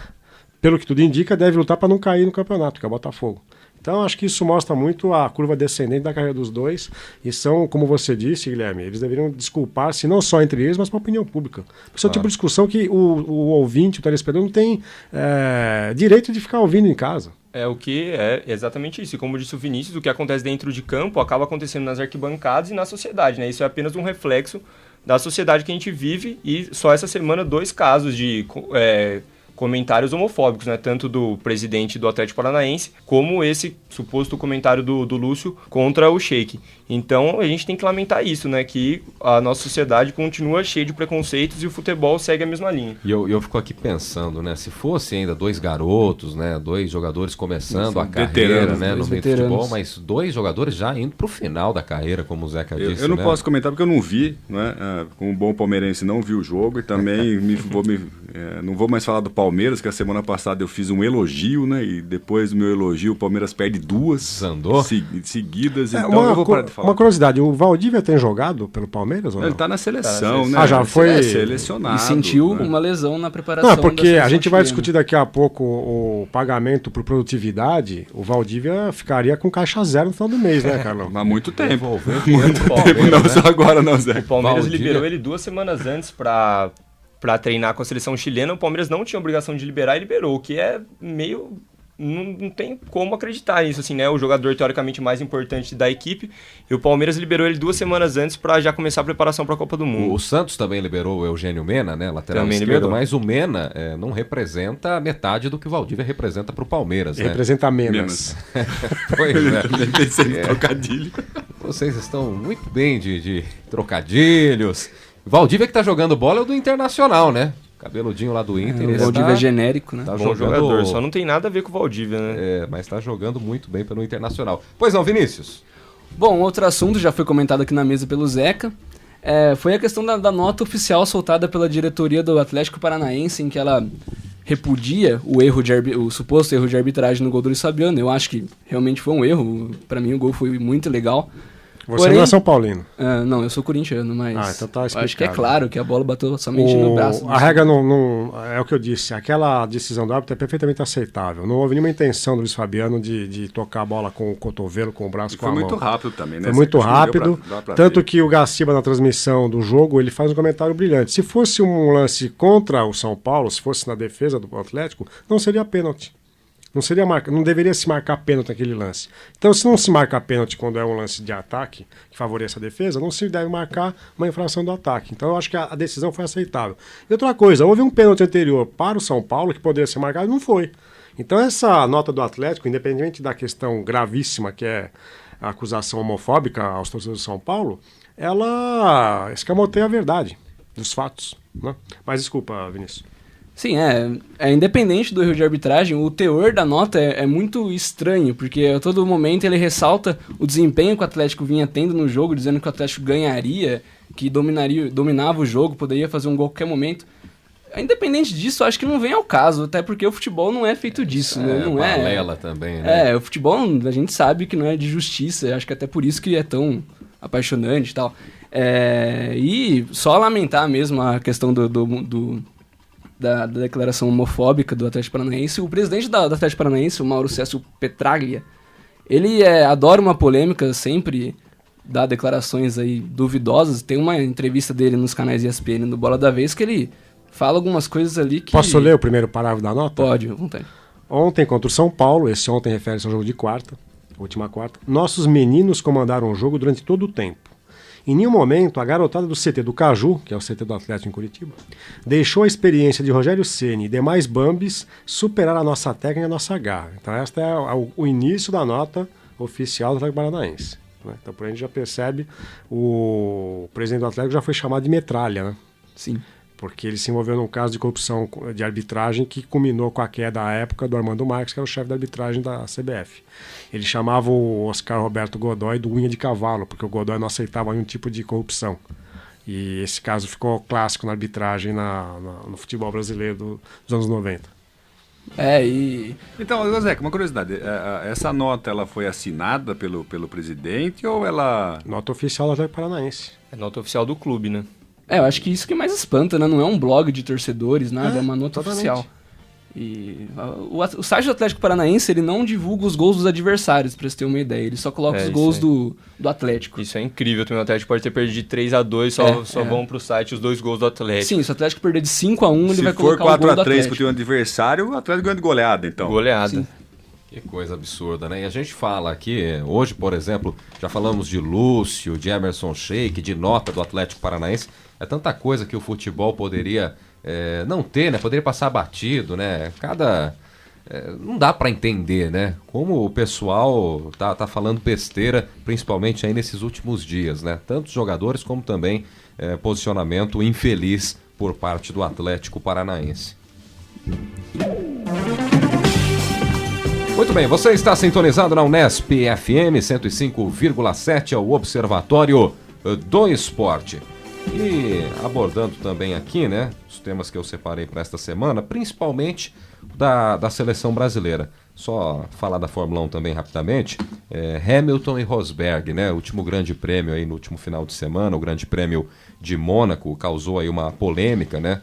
pelo que tudo indica, deve lutar para não cair no campeonato, que é o Botafogo. Então, acho que isso mostra muito a curva descendente da carreira dos dois. E são, como você disse, Guilherme, eles deveriam desculpar-se não só entre eles, mas para a opinião pública. Isso é o tipo de discussão que o ouvinte, o telespectador, não tem direito de ficar ouvindo em casa. O que é exatamente isso. E como disse o Vinícius, o que acontece dentro de campo acaba acontecendo nas arquibancadas e na sociedade, né? Isso é apenas um reflexo da sociedade que a gente vive, e só essa semana 2 casos de comentários homofóbicos, né? Tanto do presidente do Atlético Paranaense, como esse suposto comentário do Lúcio contra o Sheik. Então a gente tem que lamentar isso, né? Que a nossa sociedade continua cheia de preconceitos e o futebol segue a mesma linha. E eu fico aqui pensando, né? Se fosse ainda 2 garotos, né? 2 jogadores começando a carreira, né? No meio do futebol, mas 2 jogadores já indo pro final da carreira, como o Zeca disse. Eu não posso comentar porque eu não vi, né? Como bom palmeirense, não vi o jogo, e também não vou mais falar do Palmeiras, que a semana passada eu fiz um elogio, né? E depois do meu elogio, o Palmeiras perde 2 seguidas. Então eu vou parar de falar. Uma curiosidade, o Valdívia tem jogado pelo Palmeiras ou não? Ele tá na seleção, né? Já foi selecionado. E sentiu uma lesão na preparação. Não, porque a gente vai chilena. discutir daqui a pouco o pagamento por produtividade. O Valdívia ficaria com caixa zero no final do mês, né, Carlão? Há muito tempo. Muito tempo, Não só agora, não, Zé. O Palmeiras Valdívia liberou ele 2 semanas antes para treinar com a seleção chilena. O Palmeiras não tinha obrigação de liberar e liberou, o que é meio... Não tem como acreditar nisso, assim, né? O jogador teoricamente mais importante da equipe, e o Palmeiras liberou ele 2 semanas antes para já começar a preparação para a Copa do Mundo. O Santos também liberou o Eugênio Mena, né? Lateral Também esquerdo, liberou. mas o Mena não representa metade do que o Valdívia representa pro Palmeiras, né? Representa menos. Pois é. Nem pensei no trocadilho. Vocês estão muito bem de trocadilhos. Valdívia que tá jogando bola é o do Internacional, né? Cabeludinho lá do Inter. O Valdívia é genérico, né? Tá Bom jogador, só não tem nada a ver com o Valdívia, né? mas tá jogando muito bem pelo Internacional. Pois não, Vinícius? Bom, outro assunto já foi comentado aqui na mesa pelo Zeca. Foi a questão da nota oficial soltada pela diretoria do Atlético Paranaense, em que ela repudia o suposto erro de arbitragem no gol do Luiz Fabiano. Eu acho que realmente foi um erro. Para mim o gol foi muito legal. Você não é São Paulino. Não, eu sou corintiano, mas então tá explicado. acho que é claro que a bola bateu somente no braço. A regra não é o que eu disse. Aquela decisão do árbitro é perfeitamente aceitável. Não houve nenhuma intenção do Luiz Fabiano de tocar a bola com o cotovelo, com o braço, com a mão. Foi muito rápido também, né? Foi muito rápido. Tanto que o Gaciba, na transmissão do jogo, ele faz um comentário brilhante. Se fosse um lance contra o São Paulo, se fosse na defesa do Atlético, não seria pênalti. Não deveria se marcar pênalti naquele lance. Então, se não se marca pênalti quando é um lance de ataque que favoreça a defesa, não se deve marcar uma infração do ataque. Então, eu acho que a decisão foi aceitável. E outra coisa, houve um pênalti anterior para o São Paulo que poderia ser marcado e não foi. Então, essa nota do Atlético, independente da questão gravíssima que é a acusação homofóbica aos torcedores do São Paulo, ela escamoteia a verdade dos fatos, né? Mas desculpa, Vinícius. Sim, é independente do erro de arbitragem, o teor da nota é muito estranho, porque a todo momento ele ressalta o desempenho que o Atlético vinha tendo no jogo, dizendo que o Atlético ganharia, que dominava o jogo, poderia fazer um gol a qualquer momento. Independente disso, acho que não vem ao caso, até porque o futebol não é feito disso, né? Não balela também, né? O futebol a gente sabe que não é de justiça, acho que até por isso que é tão apaixonante e tal. E só lamentar mesmo a questão da declaração homofóbica do Atlético Paranaense. O presidente do Atlético Paranaense, o Mauro Cécio Petraglia, ele adora uma polêmica, sempre dá declarações aí duvidosas. Tem uma entrevista dele nos canais ESPN no Bola da Vez que ele fala algumas coisas ali que... Posso ler o primeiro parágrafo da nota? Pode, à vontade. Ontem contra o São Paulo, esse ontem refere-se ao jogo de quarta, última quarta, nossos meninos comandaram o jogo durante todo o tempo. Em nenhum momento, a garotada do CT do Caju, que é o CT do Atlético em Curitiba, deixou a experiência de Rogério Ceni e demais Bambis superar a nossa técnica e a nossa garra. Então, este é o início da nota oficial do Atlético Paranaense, né? Então, por aí a gente já percebe, o presidente do Atlético já foi chamado de metralha, né? Sim. Porque ele se envolveu num caso de corrupção de arbitragem que culminou com a queda à época do Armando Marques, que era o chefe da arbitragem da CBF. Ele chamava o Oscar Roberto Godoy do unha de cavalo, porque o Godoy não aceitava nenhum tipo de corrupção. E esse caso ficou clássico na arbitragem no futebol brasileiro dos anos 90. Então, Zé, uma curiosidade, essa nota ela foi assinada pelo presidente ou ela... Nota oficial do Atlético Paranaense. É nota oficial do clube, né? Eu acho que isso que mais espanta, né? Não é um blog de torcedores, nada, é uma nota totalmente oficial. E o site do Atlético Paranaense, ele não divulga os gols dos adversários, pra você ter uma ideia. Ele só coloca os gols do Atlético. Isso é incrível também. O Atlético pode ter perdido de 3-2, só vão pro site os 2 gols do Atlético. Sim, se o Atlético perder de 5-1, ele vai colocar o gol do Atlético. Se for 4-3 pro teu adversário, o Atlético ganha de goleada, então. Goleada. Sim. Que coisa absurda, né? E a gente fala aqui, hoje, por exemplo, já falamos de Lúcio, de Emerson Sheik, de nota do Atlético Paranaense. É tanta coisa que o futebol poderia não ter, né? Poderia passar batido, né? Não dá pra entender, né? Como o pessoal tá falando besteira, principalmente aí nesses últimos dias, né? Tanto os jogadores como também posicionamento infeliz por parte do Atlético Paranaense. Muito bem, você está sintonizado na Unesp FM 105,7, ao Observatório do Esporte. E abordando também aqui, né, os temas que eu separei para esta semana, principalmente da seleção brasileira. Só falar da Fórmula 1 também rapidamente. Hamilton e Rosberg, né, o último grande prêmio aí no último final de semana, o grande prêmio de Mônaco, causou aí uma polêmica, né?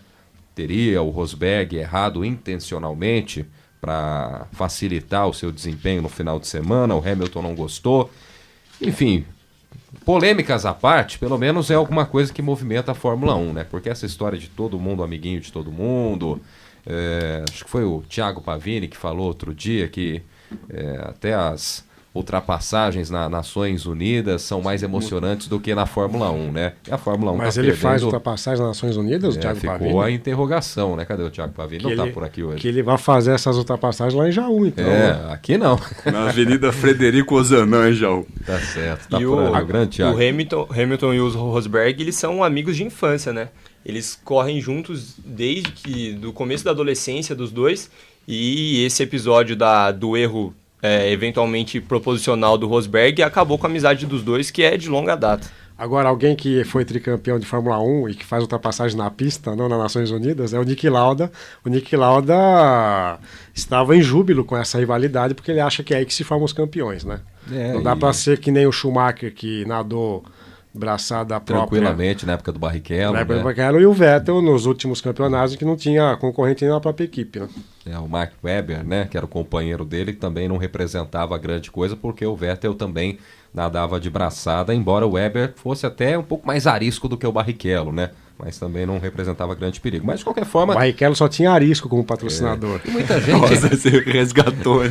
Teria o Rosberg errado intencionalmente para facilitar o seu desempenho no final de semana, o Hamilton não gostou. Enfim, polêmicas à parte, pelo menos é alguma coisa que movimenta a Fórmula 1, né? Porque essa história de todo mundo amiguinho de todo mundo, acho que foi o Thiago Pavini que falou outro dia que até as ultrapassagens nas Nações Unidas são mais emocionantes do que na Fórmula 1, né? E a Fórmula 1 Mas tá ele perdendo... faz ultrapassagem nas Nações Unidas, o Thiago Pavini? Ficou a interrogação, né? Cadê o Thiago Pavini? Não tá por aqui hoje. Que ele vai fazer essas ultrapassagens lá em Jaú, então. Aqui não. Na Avenida Frederico Ozanam, em Jaú. Tá certo. Tá E por ali, o grande Thiago. O Hamilton e o Rosberg, eles são amigos de infância, né? Eles correm juntos desde do começo da adolescência dos dois. E esse episódio do erro eventualmente proposicional do Rosberg acabou com a amizade dos dois, que é de longa data. Agora, alguém que foi tricampeão de Fórmula 1 e que faz ultrapassagem na pista, não nas Nações Unidas, é o Niki Lauda. O Niki Lauda estava em júbilo com essa rivalidade, porque ele acha que é aí que se formam os campeões, né? Não dá para ser que nem o Schumacher, que nadou braçada própria. Tranquilamente, na época do Barrichello. Na época do Barrichello, e o Vettel nos últimos campeonatos, que não tinha concorrente nem na própria equipe. Né? O Mark Webber, né, que era o companheiro dele, também não representava grande coisa, porque o Vettel também nadava de braçada, embora o Webber fosse até um pouco mais arisco do que o Barrichello, né? Mas também não representava grande perigo. Mas, de qualquer forma... O Barrichello só tinha arisco como patrocinador. Muita gente... Nossa, você resgatou.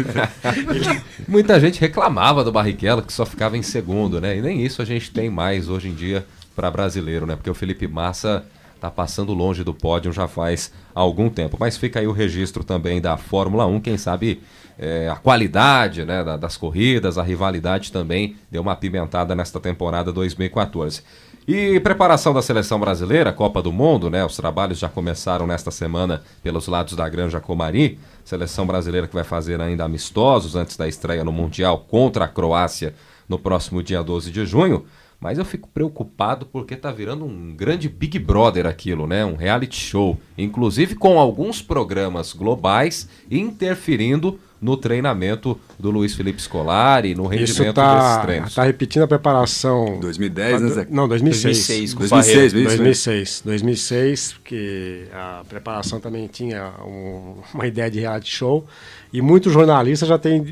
Muita gente reclamava do Barrichello, que só ficava em segundo, né? E nem isso a gente tem mais hoje em dia para brasileiro, né? Porque o Felipe Massa tá passando longe do pódio já faz algum tempo. Mas fica aí o registro também da Fórmula 1, quem sabe a qualidade, né, das corridas, a rivalidade também deu uma apimentada nesta temporada 2014. E preparação da seleção brasileira, Copa do Mundo, né? Os trabalhos já começaram nesta semana pelos lados da Granja Comari. Seleção brasileira que vai fazer ainda amistosos antes da estreia no Mundial contra a Croácia no próximo dia 12 de junho. Mas eu fico preocupado porque tá virando um grande Big Brother aquilo, né? Um reality show, inclusive com alguns programas globais interferindo no treinamento do Luiz Felipe Scolari, no rendimento desses treinos. Está repetindo a preparação... 2010, né, Zé? Não, 2006. 2006, porque a preparação também tinha uma ideia de reality show. E muitos jornalistas já têm...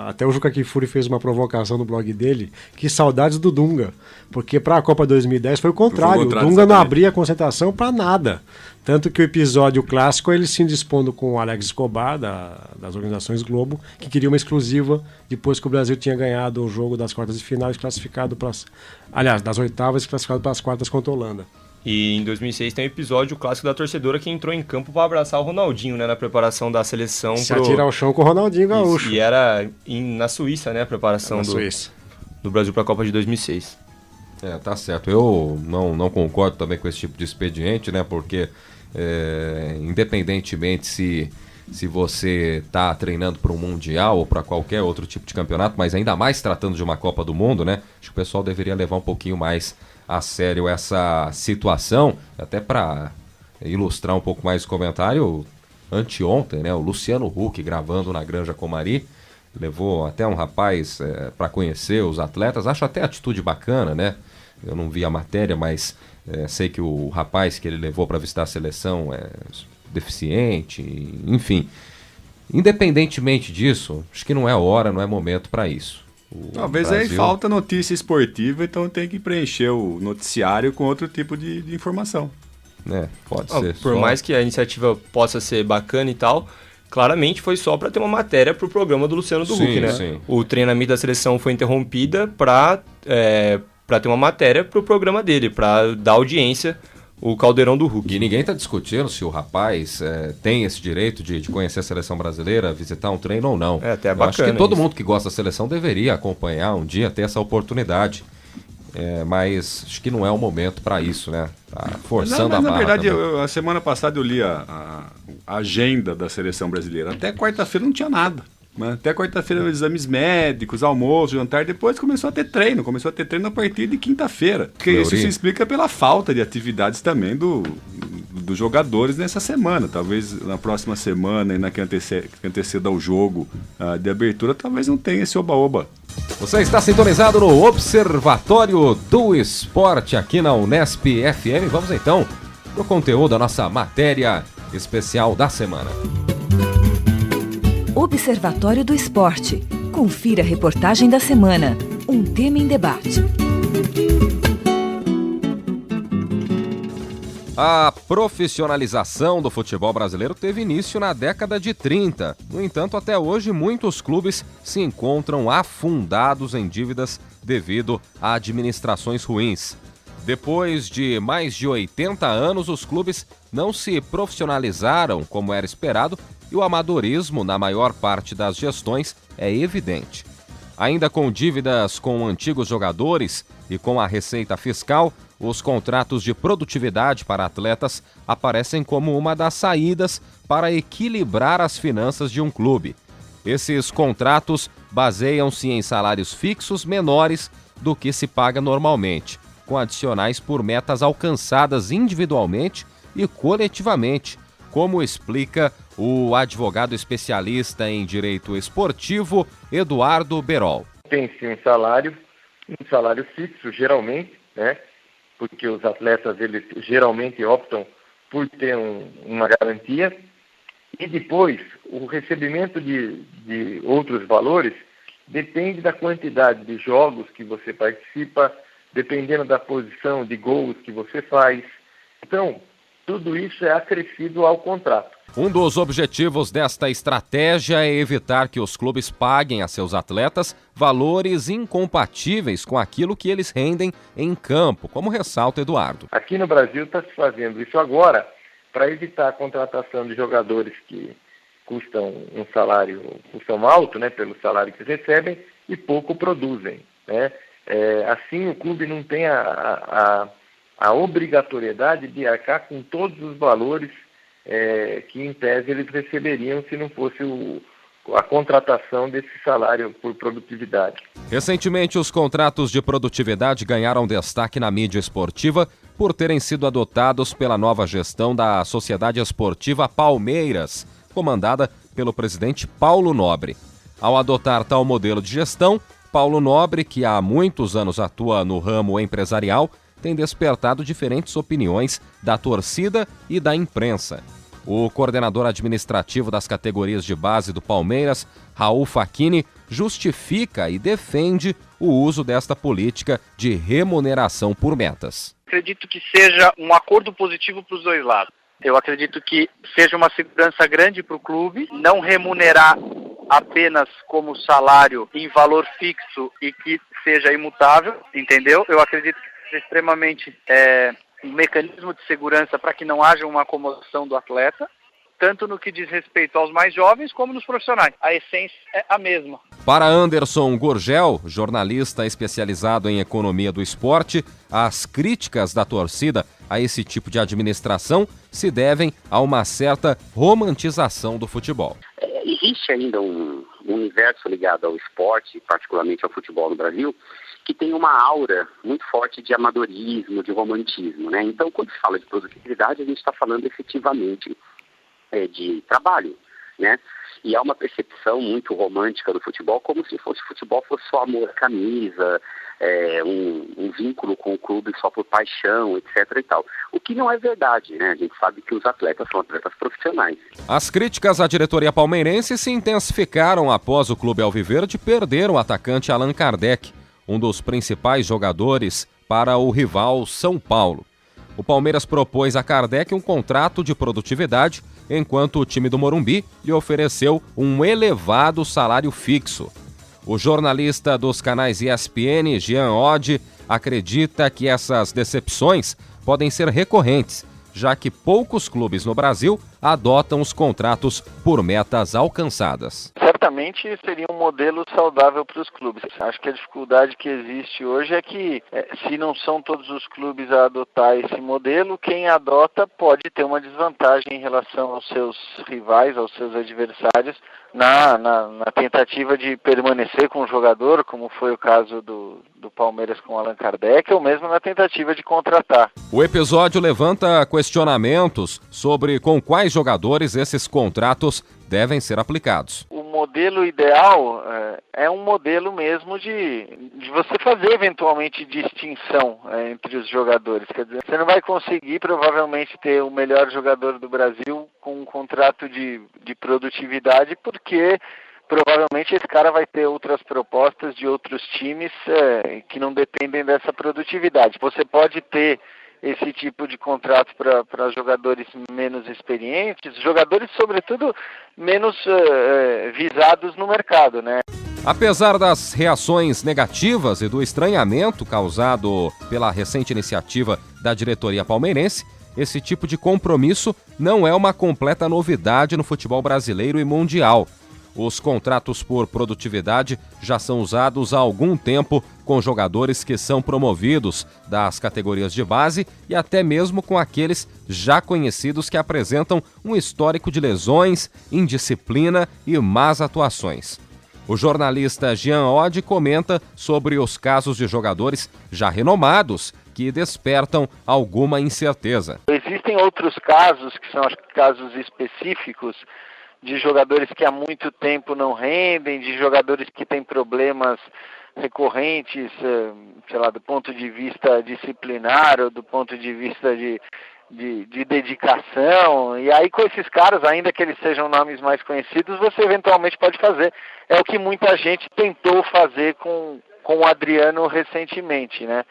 até o Juca Kifuri fez uma provocação no blog dele, que saudades do Dunga. Porque para a Copa 2010 foi o contrário. O Dunga não abria a concentração para nada. Tanto que o episódio clássico, ele se indispondo com o Alex Escobar, das organizações Globo, que queria uma exclusiva depois que o Brasil tinha ganhado o jogo das quartas de final e classificado para das oitavas e classificado para as quartas contra a Holanda. E em 2006 tem o episódio clássico da torcedora que entrou em campo para abraçar o Ronaldinho, né, na preparação da seleção. Se atirar ao chão com o Ronaldinho Gaúcho. E era na Suíça, né, a preparação do Brasil para a Copa de 2006. Tá certo. Eu não concordo também com esse tipo de expediente, né, porque independentemente se você está treinando para um Mundial ou para qualquer outro tipo de campeonato, mas ainda mais tratando de uma Copa do Mundo, né, acho que o pessoal deveria levar um pouquinho mais a sério essa situação, até para ilustrar um pouco mais o comentário. Anteontem, né, o Luciano Huck gravando na Granja Comari, levou até um rapaz para conhecer os atletas. Acho até a atitude bacana, né? Eu não vi a matéria, mas sei que o rapaz que ele levou para visitar a seleção é deficiente, enfim. Independentemente disso, acho que não é hora, não é momento para isso. Talvez Brasil... aí falta notícia esportiva, então tem que preencher o noticiário com outro tipo de informação. Pode ser. Por mais que a iniciativa possa ser bacana e tal, claramente foi só para ter uma matéria para o programa do Luciano do Huck, né? Sim. O treinamento da seleção foi interrompida para ter uma matéria para o programa dele, para dar audiência o Caldeirão do Huck. E ninguém está discutindo se o rapaz tem esse direito de conhecer a seleção brasileira, visitar um treino ou não. Até bacana. Eu acho que todo mundo que gosta da seleção deveria acompanhar um dia, ter essa oportunidade. Mas acho que não é o momento para isso, né? Tá forçando a barra. Na verdade, a semana passada eu li a agenda da seleção brasileira. Até quarta-feira não tinha nada. Né? Até quarta-feira, exames médicos, almoço, jantar. Depois começou a ter treino. Começou a ter treino a partir de quinta-feira. Isso se explica pela falta de atividades também dos jogadores nessa semana. Talvez na próxima semana, na que anteceda ao jogo de abertura, talvez não tenha esse oba-oba. Você está sintonizado no Observatório do Esporte aqui na Unesp FM. Vamos então para o conteúdo da nossa matéria especial da semana. Observatório do Esporte. Confira a reportagem da semana. Um tema em debate. A profissionalização do futebol brasileiro teve início na década de 30. No entanto, até hoje, muitos clubes se encontram afundados em dívidas devido a administrações ruins. Depois de mais de 80 anos, os clubes não se profissionalizaram como era esperado e o amadorismo na maior parte das gestões é evidente. Ainda com dívidas com antigos jogadores e com a receita fiscal, os contratos de produtividade para atletas aparecem como uma das saídas para equilibrar as finanças de um clube. Esses contratos baseiam-se em salários fixos menores do que se paga normalmente, com adicionais por metas alcançadas individualmente e coletivamente, como explica o advogado especialista em direito esportivo Eduardo Berol. tem-se um salário fixo, geralmente, né? Porque os atletas, eles geralmente optam por ter uma garantia, e depois o recebimento de outros valores depende da quantidade de jogos que você participa, dependendo da posição de gols que você faz. Então, tudo isso é acrescido ao contrato. Um dos objetivos desta estratégia é evitar que os clubes paguem a seus atletas valores incompatíveis com aquilo que eles rendem em campo, como ressalta Eduardo. Aqui no Brasil está se fazendo isso agora para evitar a contratação de jogadores que custam alto, né, pelo salário que recebem e pouco produzem, né? Assim o clube não tem a obrigatoriedade de arcar com todos os valores que em tese eles receberiam se não fosse a contratação desse salário por produtividade. Recentemente, os contratos de produtividade ganharam destaque na mídia esportiva por terem sido adotados pela nova gestão da Sociedade Esportiva Palmeiras, comandada pelo presidente Paulo Nobre. Ao adotar tal modelo de gestão, Paulo Nobre, que há muitos anos atua no ramo empresarial, tem despertado diferentes opiniões da torcida e da imprensa. O coordenador administrativo das categorias de base do Palmeiras, Raul Facchini, justifica e defende o uso desta política de remuneração por metas. Acredito que seja um acordo positivo para os dois lados. Eu acredito que seja uma segurança grande para o clube, não remunerar apenas como salário em valor fixo e que seja imutável, entendeu? Eu acredito que seja extremamente um mecanismo de segurança para que não haja uma acomodação do atleta, tanto no que diz respeito aos mais jovens como nos profissionais. A essência é a mesma. Para Anderson Gurgel, jornalista especializado em economia do esporte, as críticas da torcida a esse tipo de administração se devem a uma certa romantização do futebol. Existe ainda um universo ligado ao esporte, particularmente ao futebol no Brasil, que tem uma aura muito forte de amadorismo, de romantismo, né? Então, quando se fala de produtividade, a gente está falando efetivamente de trabalho, né? E há uma percepção muito romântica do futebol, como se o futebol fosse só amor à camisa, um vínculo com o clube só por paixão, etc. e tal. O que não é verdade, né? A gente sabe que os atletas são atletas profissionais. As críticas à diretoria palmeirense se intensificaram após o clube alviverde perder o atacante Allan Kardec, um dos principais jogadores para o rival São Paulo. O Palmeiras propôs a Kardec um contrato de produtividade, enquanto o time do Morumbi lhe ofereceu um elevado salário fixo. O jornalista dos canais ESPN, Jean Oddi, acredita que essas decepções podem ser recorrentes, já que poucos clubes no Brasil adotam os contratos por metas alcançadas. Certamente seria um modelo saudável para os clubes. Acho que a dificuldade que existe hoje é que, se não são todos os clubes a adotar esse modelo, quem adota pode ter uma desvantagem em relação aos seus rivais, aos seus adversários, na tentativa de permanecer com o jogador, como foi o caso do Palmeiras com Allan Kardec, ou mesmo na tentativa de contratar. O episódio levanta questionamentos sobre com quais jogadores esses contratos devem ser aplicados. O modelo ideal é um modelo mesmo de você fazer eventualmente distinção entre os jogadores. Quer dizer, você não vai conseguir provavelmente ter o melhor jogador do Brasil com um contrato de produtividade, porque provavelmente esse cara vai ter outras propostas de outros times que não dependem dessa produtividade. Você pode ter esse tipo de contrato para jogadores menos experientes, jogadores, sobretudo, menos visados no mercado, né? Apesar das reações negativas e do estranhamento causado pela recente iniciativa da diretoria palmeirense, esse tipo de compromisso não é uma completa novidade no futebol brasileiro e mundial. Os contratos por produtividade já são usados há algum tempo com jogadores que são promovidos das categorias de base e até mesmo com aqueles já conhecidos que apresentam um histórico de lesões, indisciplina e más atuações. O jornalista Jean Oddi comenta sobre os casos de jogadores já renomados que despertam alguma incerteza. Existem outros casos, que são casos específicos, de jogadores que há muito tempo não rendem, de jogadores que têm problemas recorrentes, sei lá, do ponto de vista disciplinar ou do ponto de vista de dedicação, e aí com esses caras, ainda que eles sejam nomes mais conhecidos, você eventualmente pode fazer. É o que muita gente tentou fazer com o Adriano recentemente, né?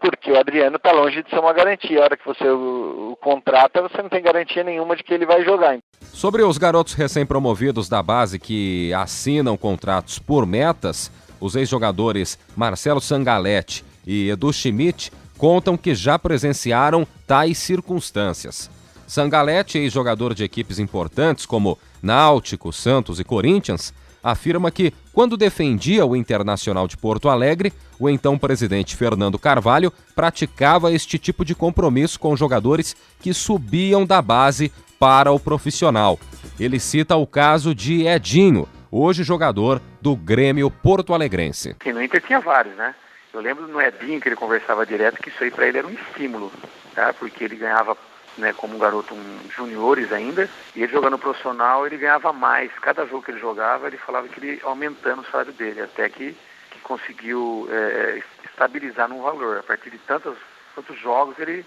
Porque o Adriano está longe de ser uma garantia. A hora que você o contrata, você não tem garantia nenhuma de que ele vai jogar. Sobre os garotos recém-promovidos da base que assinam contratos por metas, os ex-jogadores Marcelo Sangalletti e Edu Schmidt contam que já presenciaram tais circunstâncias. Sangalletti, ex-jogador de equipes importantes como Náutico, Santos e Corinthians, afirma que, quando defendia o Internacional de Porto Alegre, o então presidente Fernando Carvalho praticava este tipo de compromisso com jogadores que subiam da base para o profissional. Ele cita o caso de Edinho, hoje jogador do Grêmio porto-alegrense. E no Inter tinha vários, né? Eu lembro no Edinho que ele conversava direto que isso aí para ele era um estímulo, tá? Porque ele ganhava, né, como um garoto juniores ainda, e ele jogando profissional ele ganhava mais. Cada jogo que ele jogava ele falava que ele ia aumentando o salário dele, até que conseguiu estabilizar num valor. A partir de tantos jogos ele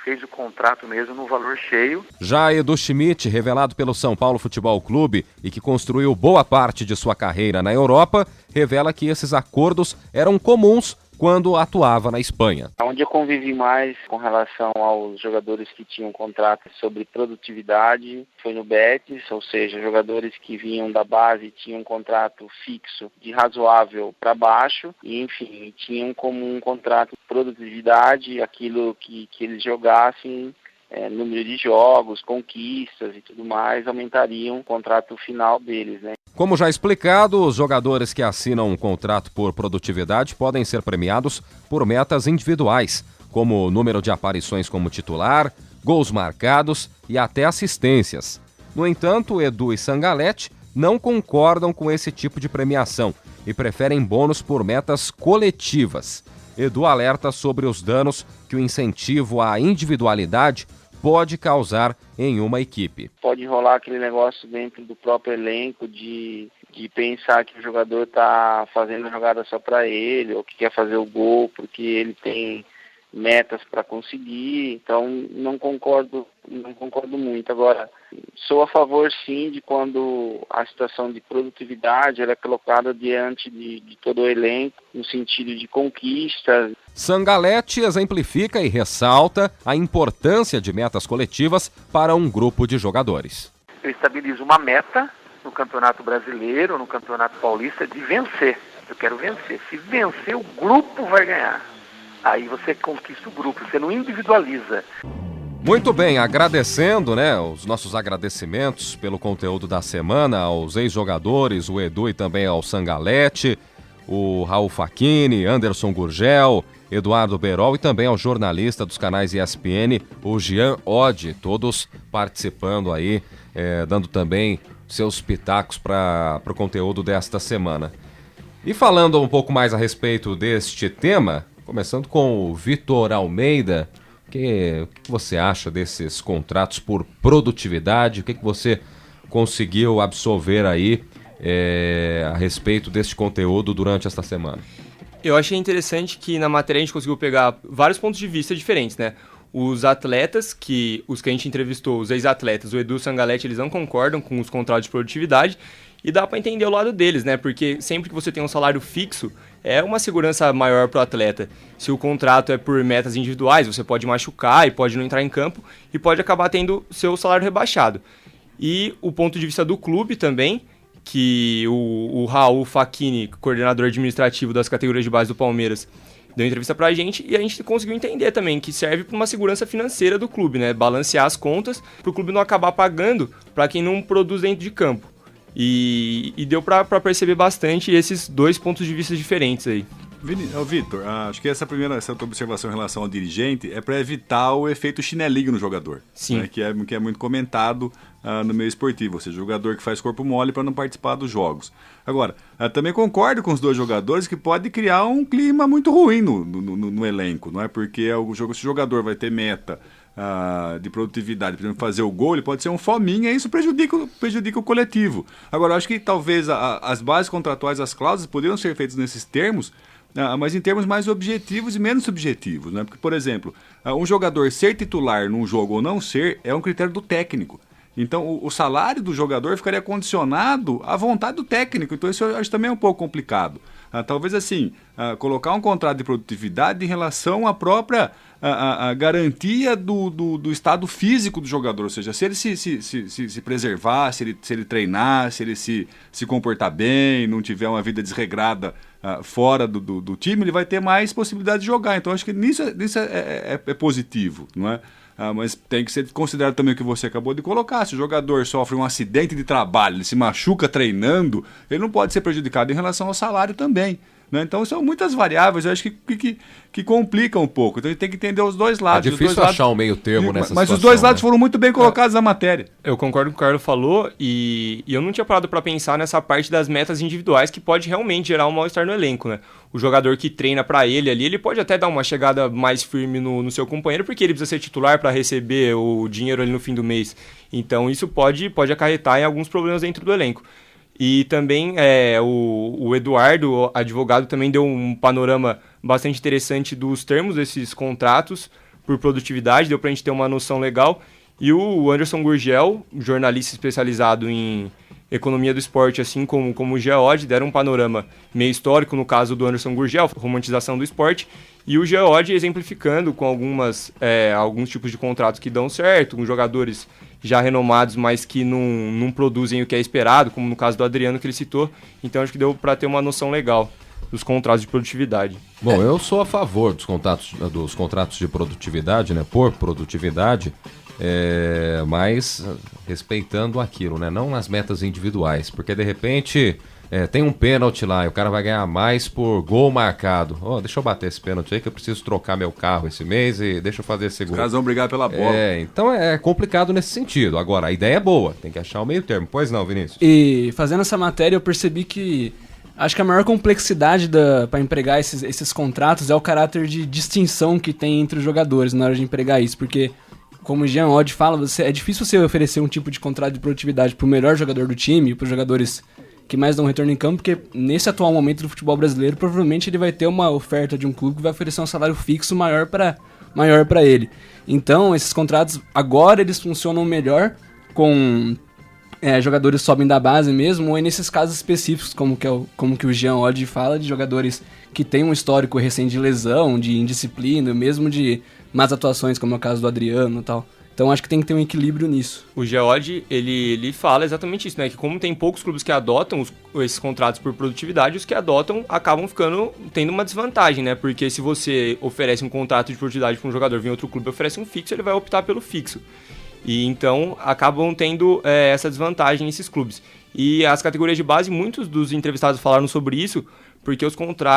fez o contrato mesmo no valor cheio. Já Edu Schmidt, revelado pelo São Paulo Futebol Clube e que construiu boa parte de sua carreira na Europa, revela que esses acordos eram comuns quando atuava na Espanha. Onde eu convivi mais com relação aos jogadores que tinham contrato sobre produtividade foi no Betis, ou seja, jogadores que vinham da base tinham um contrato fixo de razoável para baixo e, enfim, tinham como um contrato de produtividade, aquilo que eles jogassem, número de jogos, conquistas e tudo mais, aumentariam o contrato final deles, né? Como já explicado, os jogadores que assinam um contrato por produtividade podem ser premiados por metas individuais, como o número de aparições como titular, gols marcados e até assistências. No entanto, Edu e Sangalletti não concordam com esse tipo de premiação e preferem bônus por metas coletivas. Edu alerta sobre os danos que o incentivo à individualidade pode causar em uma equipe. Pode rolar aquele negócio dentro do próprio elenco de pensar que o jogador está fazendo a jogada só para ele, ou que quer fazer o gol porque ele tem metas para conseguir. Então não concordo muito. Agora, sou a favor sim de quando a situação de produtividade ela é colocada diante de todo o elenco, no sentido de conquista. Sangalletti exemplifica e ressalta a importância de metas coletivas para um grupo de jogadores. Eu estabilizo uma meta no Campeonato Brasileiro, no Campeonato Paulista, de vencer. Eu quero vencer. Se vencer, o grupo vai ganhar. Aí você conquista o grupo, você não individualiza. Muito bem, agradecendo, os nossos agradecimentos pelo conteúdo da semana aos ex-jogadores, o Edu e também ao Sangalletti, o Raul Facchini, Anderson Gurgel, Eduardo Berol e também ao jornalista dos canais ESPN, o Jean Oddi, todos participando aí, dando também seus pitacos para o conteúdo desta semana. E falando um pouco mais a respeito deste tema, começando com o Vitor Almeida, o que você acha desses contratos por produtividade? O que você conseguiu absorver aí a respeito deste conteúdo durante esta semana? Eu achei interessante que na matéria a gente conseguiu pegar vários pontos de vista diferentes, né? Os atletas, os que a gente entrevistou, os ex-atletas, o Edu e o Sangalletti, eles não concordam com os contratos de produtividade e dá para entender o lado deles, né? Porque sempre que você tem um salário fixo, é uma segurança maior para o atleta. Se o contrato é por metas individuais, você pode machucar e pode não entrar em campo e pode acabar tendo seu salário rebaixado. E o ponto de vista do clube também, que o Raul Facchini, coordenador administrativo das categorias de base do Palmeiras, deu entrevista pra gente e a gente conseguiu entender também que serve para uma segurança financeira do clube, né? Balancear as contas para o clube não acabar pagando para quem não produz dentro de campo. E deu para perceber bastante esses dois pontos de vista diferentes aí. Vitor, acho que essa tua observação em relação ao dirigente é para evitar o efeito chinelinho no jogador. Sim. Né, que é muito comentado no meio esportivo, ou seja, jogador que faz corpo mole para não participar dos jogos. Agora, também concordo com os dois jogadores que pode criar um clima muito ruim no elenco, não é? Porque se o jogador vai ter meta de produtividade, por exemplo, fazer o gol, ele pode ser um fominha e isso prejudica o coletivo. Agora, eu acho que talvez as bases contratuais, as cláusulas poderiam ser feitas nesses termos, mas em termos mais objetivos e menos subjetivos, né? Porque, por exemplo, um jogador ser titular num jogo ou não ser é um critério do técnico. Então, o salário do jogador ficaria condicionado à vontade do técnico. Então, isso eu acho também um pouco complicado. Talvez, assim, colocar um contrato de produtividade em relação à própria a garantia do estado físico do jogador. Ou seja, se ele se preservar, se ele treinar, se ele se comportar bem, não tiver uma vida desregrada fora do time, ele vai ter mais possibilidade de jogar. Então, acho que nisso é positivo, não é? Mas tem que ser considerado também o que você acabou de colocar. Se o jogador sofre um acidente de trabalho, ele se machuca treinando, ele não pode ser prejudicado em relação ao salário também, né? Então são muitas variáveis, eu acho que complicam um pouco. Então a gente tem que entender os dois lados. É difícil achar um meio termo nessa situação. Mas os dois lados foram muito bem colocados na matéria. Eu concordo com o que o Carlos falou e eu não tinha parado para pensar nessa parte das metas individuais que pode realmente gerar um mal-estar no elenco, né? O jogador que treina para ele ali, ele pode até dar uma chegada mais firme no seu companheiro, porque ele precisa ser titular para receber o dinheiro ali no fim do mês. Então isso pode acarretar em alguns problemas dentro do elenco. E também o Eduardo, o advogado, também deu um panorama bastante interessante dos termos desses contratos por produtividade, deu para a gente ter uma noção legal. E o Anderson Gurgel, jornalista especializado em economia do esporte, assim como o Geode, deram um panorama meio histórico no caso do Anderson Gurgel, romantização do esporte, e o Geode exemplificando com alguns tipos de contratos que dão certo, com jogadores já renomados, mas que não produzem o que é esperado, como no caso do Adriano que ele citou. Então acho que deu para ter uma noção legal dos contratos de produtividade. Bom, eu sou a favor dos contratos de produtividade, né, por produtividade, mas respeitando aquilo, né, não nas metas individuais, porque de repente tem um pênalti lá e o cara vai ganhar mais por gol marcado. Deixa eu bater esse pênalti aí que eu preciso trocar meu carro esse mês e deixa eu fazer esse gol. Os caras vão brigar pela bola. Então é complicado nesse sentido. Agora, a ideia é boa, tem que achar o meio termo. Pois não, Vinícius? E fazendo essa matéria eu percebi que acho que a maior complexidade para empregar esses contratos é o caráter de distinção que tem entre os jogadores na hora de empregar isso, porque como o Jean Oddi fala, é difícil você oferecer um tipo de contrato de produtividade para o melhor jogador do time, para os jogadores que mais dão retorno em campo, porque nesse atual momento do futebol brasileiro, provavelmente ele vai ter uma oferta de um clube que vai oferecer um salário fixo maior para ele. Então, esses contratos, agora eles funcionam melhor com jogadores que sobem da base mesmo, ou nesses casos específicos, como que o Jean Oddi fala, de jogadores que têm um histórico recente de lesão, de indisciplina, mesmo de más atuações, como é o caso do Adriano e tal. Então acho que tem que ter um equilíbrio nisso. O Geode, ele fala exatamente isso, né? Que como tem poucos clubes que adotam esses contratos por produtividade, os que adotam acabam tendo uma desvantagem, né? Porque se você oferece um contrato de produtividade para um jogador, vem outro clube e oferece um fixo, ele vai optar pelo fixo. E então acabam tendo essa desvantagem nesses clubes. E as categorias de base, muitos dos entrevistados falaram sobre isso, porque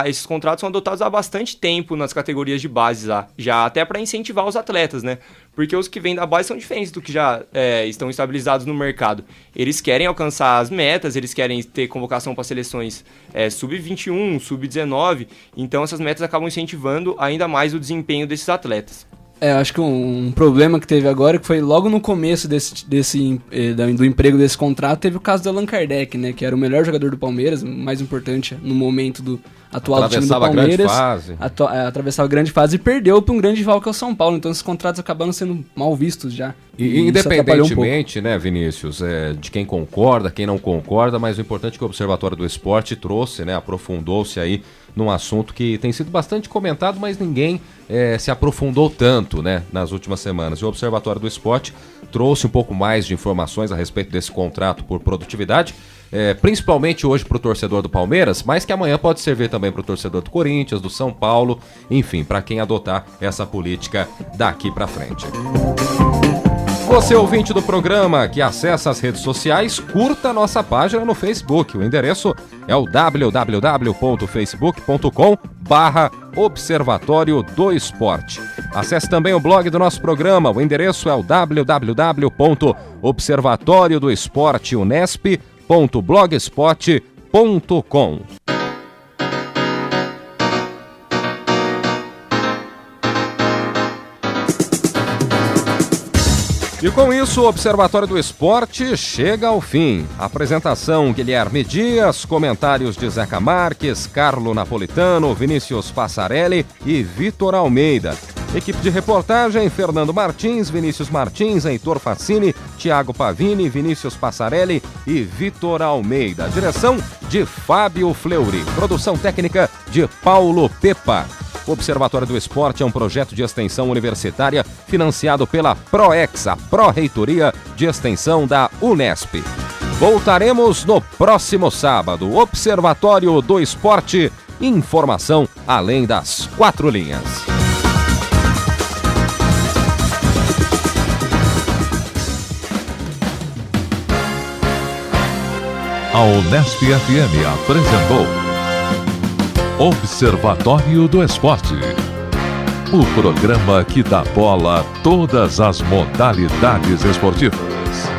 esses contratos são adotados há bastante tempo nas categorias de base já até para incentivar os atletas, né? Porque os que vêm da base são diferentes do que já estão estabilizados no mercado. Eles querem alcançar as metas, eles querem ter convocação para seleções sub-21, sub-19, então essas metas acabam incentivando ainda mais o desempenho desses atletas. Acho que um problema que teve agora, que foi logo no começo do emprego desse contrato, teve o caso do Allan Kardec, né, que era o melhor jogador do Palmeiras, mais importante no momento do atual do time do Palmeiras. Atravessava a grande fase e perdeu para um grande rival que é o São Paulo, então esses contratos acabaram sendo mal vistos já. E independentemente, né, Vinícius, de quem concorda, quem não concorda, mas o importante é que o Observatório do Esporte trouxe, né, aprofundou-se aí num assunto que tem sido bastante comentado, mas ninguém se aprofundou tanto, né, nas últimas semanas. E o Observatório do Esporte trouxe um pouco mais de informações a respeito desse contrato por produtividade, principalmente hoje para o torcedor do Palmeiras, mas que amanhã pode servir também para o torcedor do Corinthians, do São Paulo, enfim, para quem adotar essa política daqui para frente. Você, ouvinte do programa que acessa as redes sociais, curta a nossa página no Facebook. O endereço é o www.facebook.com/. www.observatório do esporte. Acesse também o blog do nosso programa, o endereço é o www.observatoriodоеспорte.blogspot.com. E com isso, o Observatório do Esporte chega ao fim. Apresentação: Guilherme Dias, comentários de Zeca Marques, Carlo Napolitano, Vinícius Passarelli e Vitor Almeida. Equipe de reportagem: Fernando Martins, Vinícius Martins, Heitor Facini, Thiago Pavini, Vinícius Passarelli e Vitor Almeida. Direção de Fábio Fleury. Produção técnica de Paulo Pepa. O Observatório do Esporte é um projeto de extensão universitária financiado pela PROEX, a Pró-Reitoria de Extensão da Unesp. Voltaremos no próximo sábado. Observatório do Esporte, informação além das 4 linhas. A Unesp FM apresentou Observatório do Esporte, o programa que dá bola a todas as modalidades esportivas.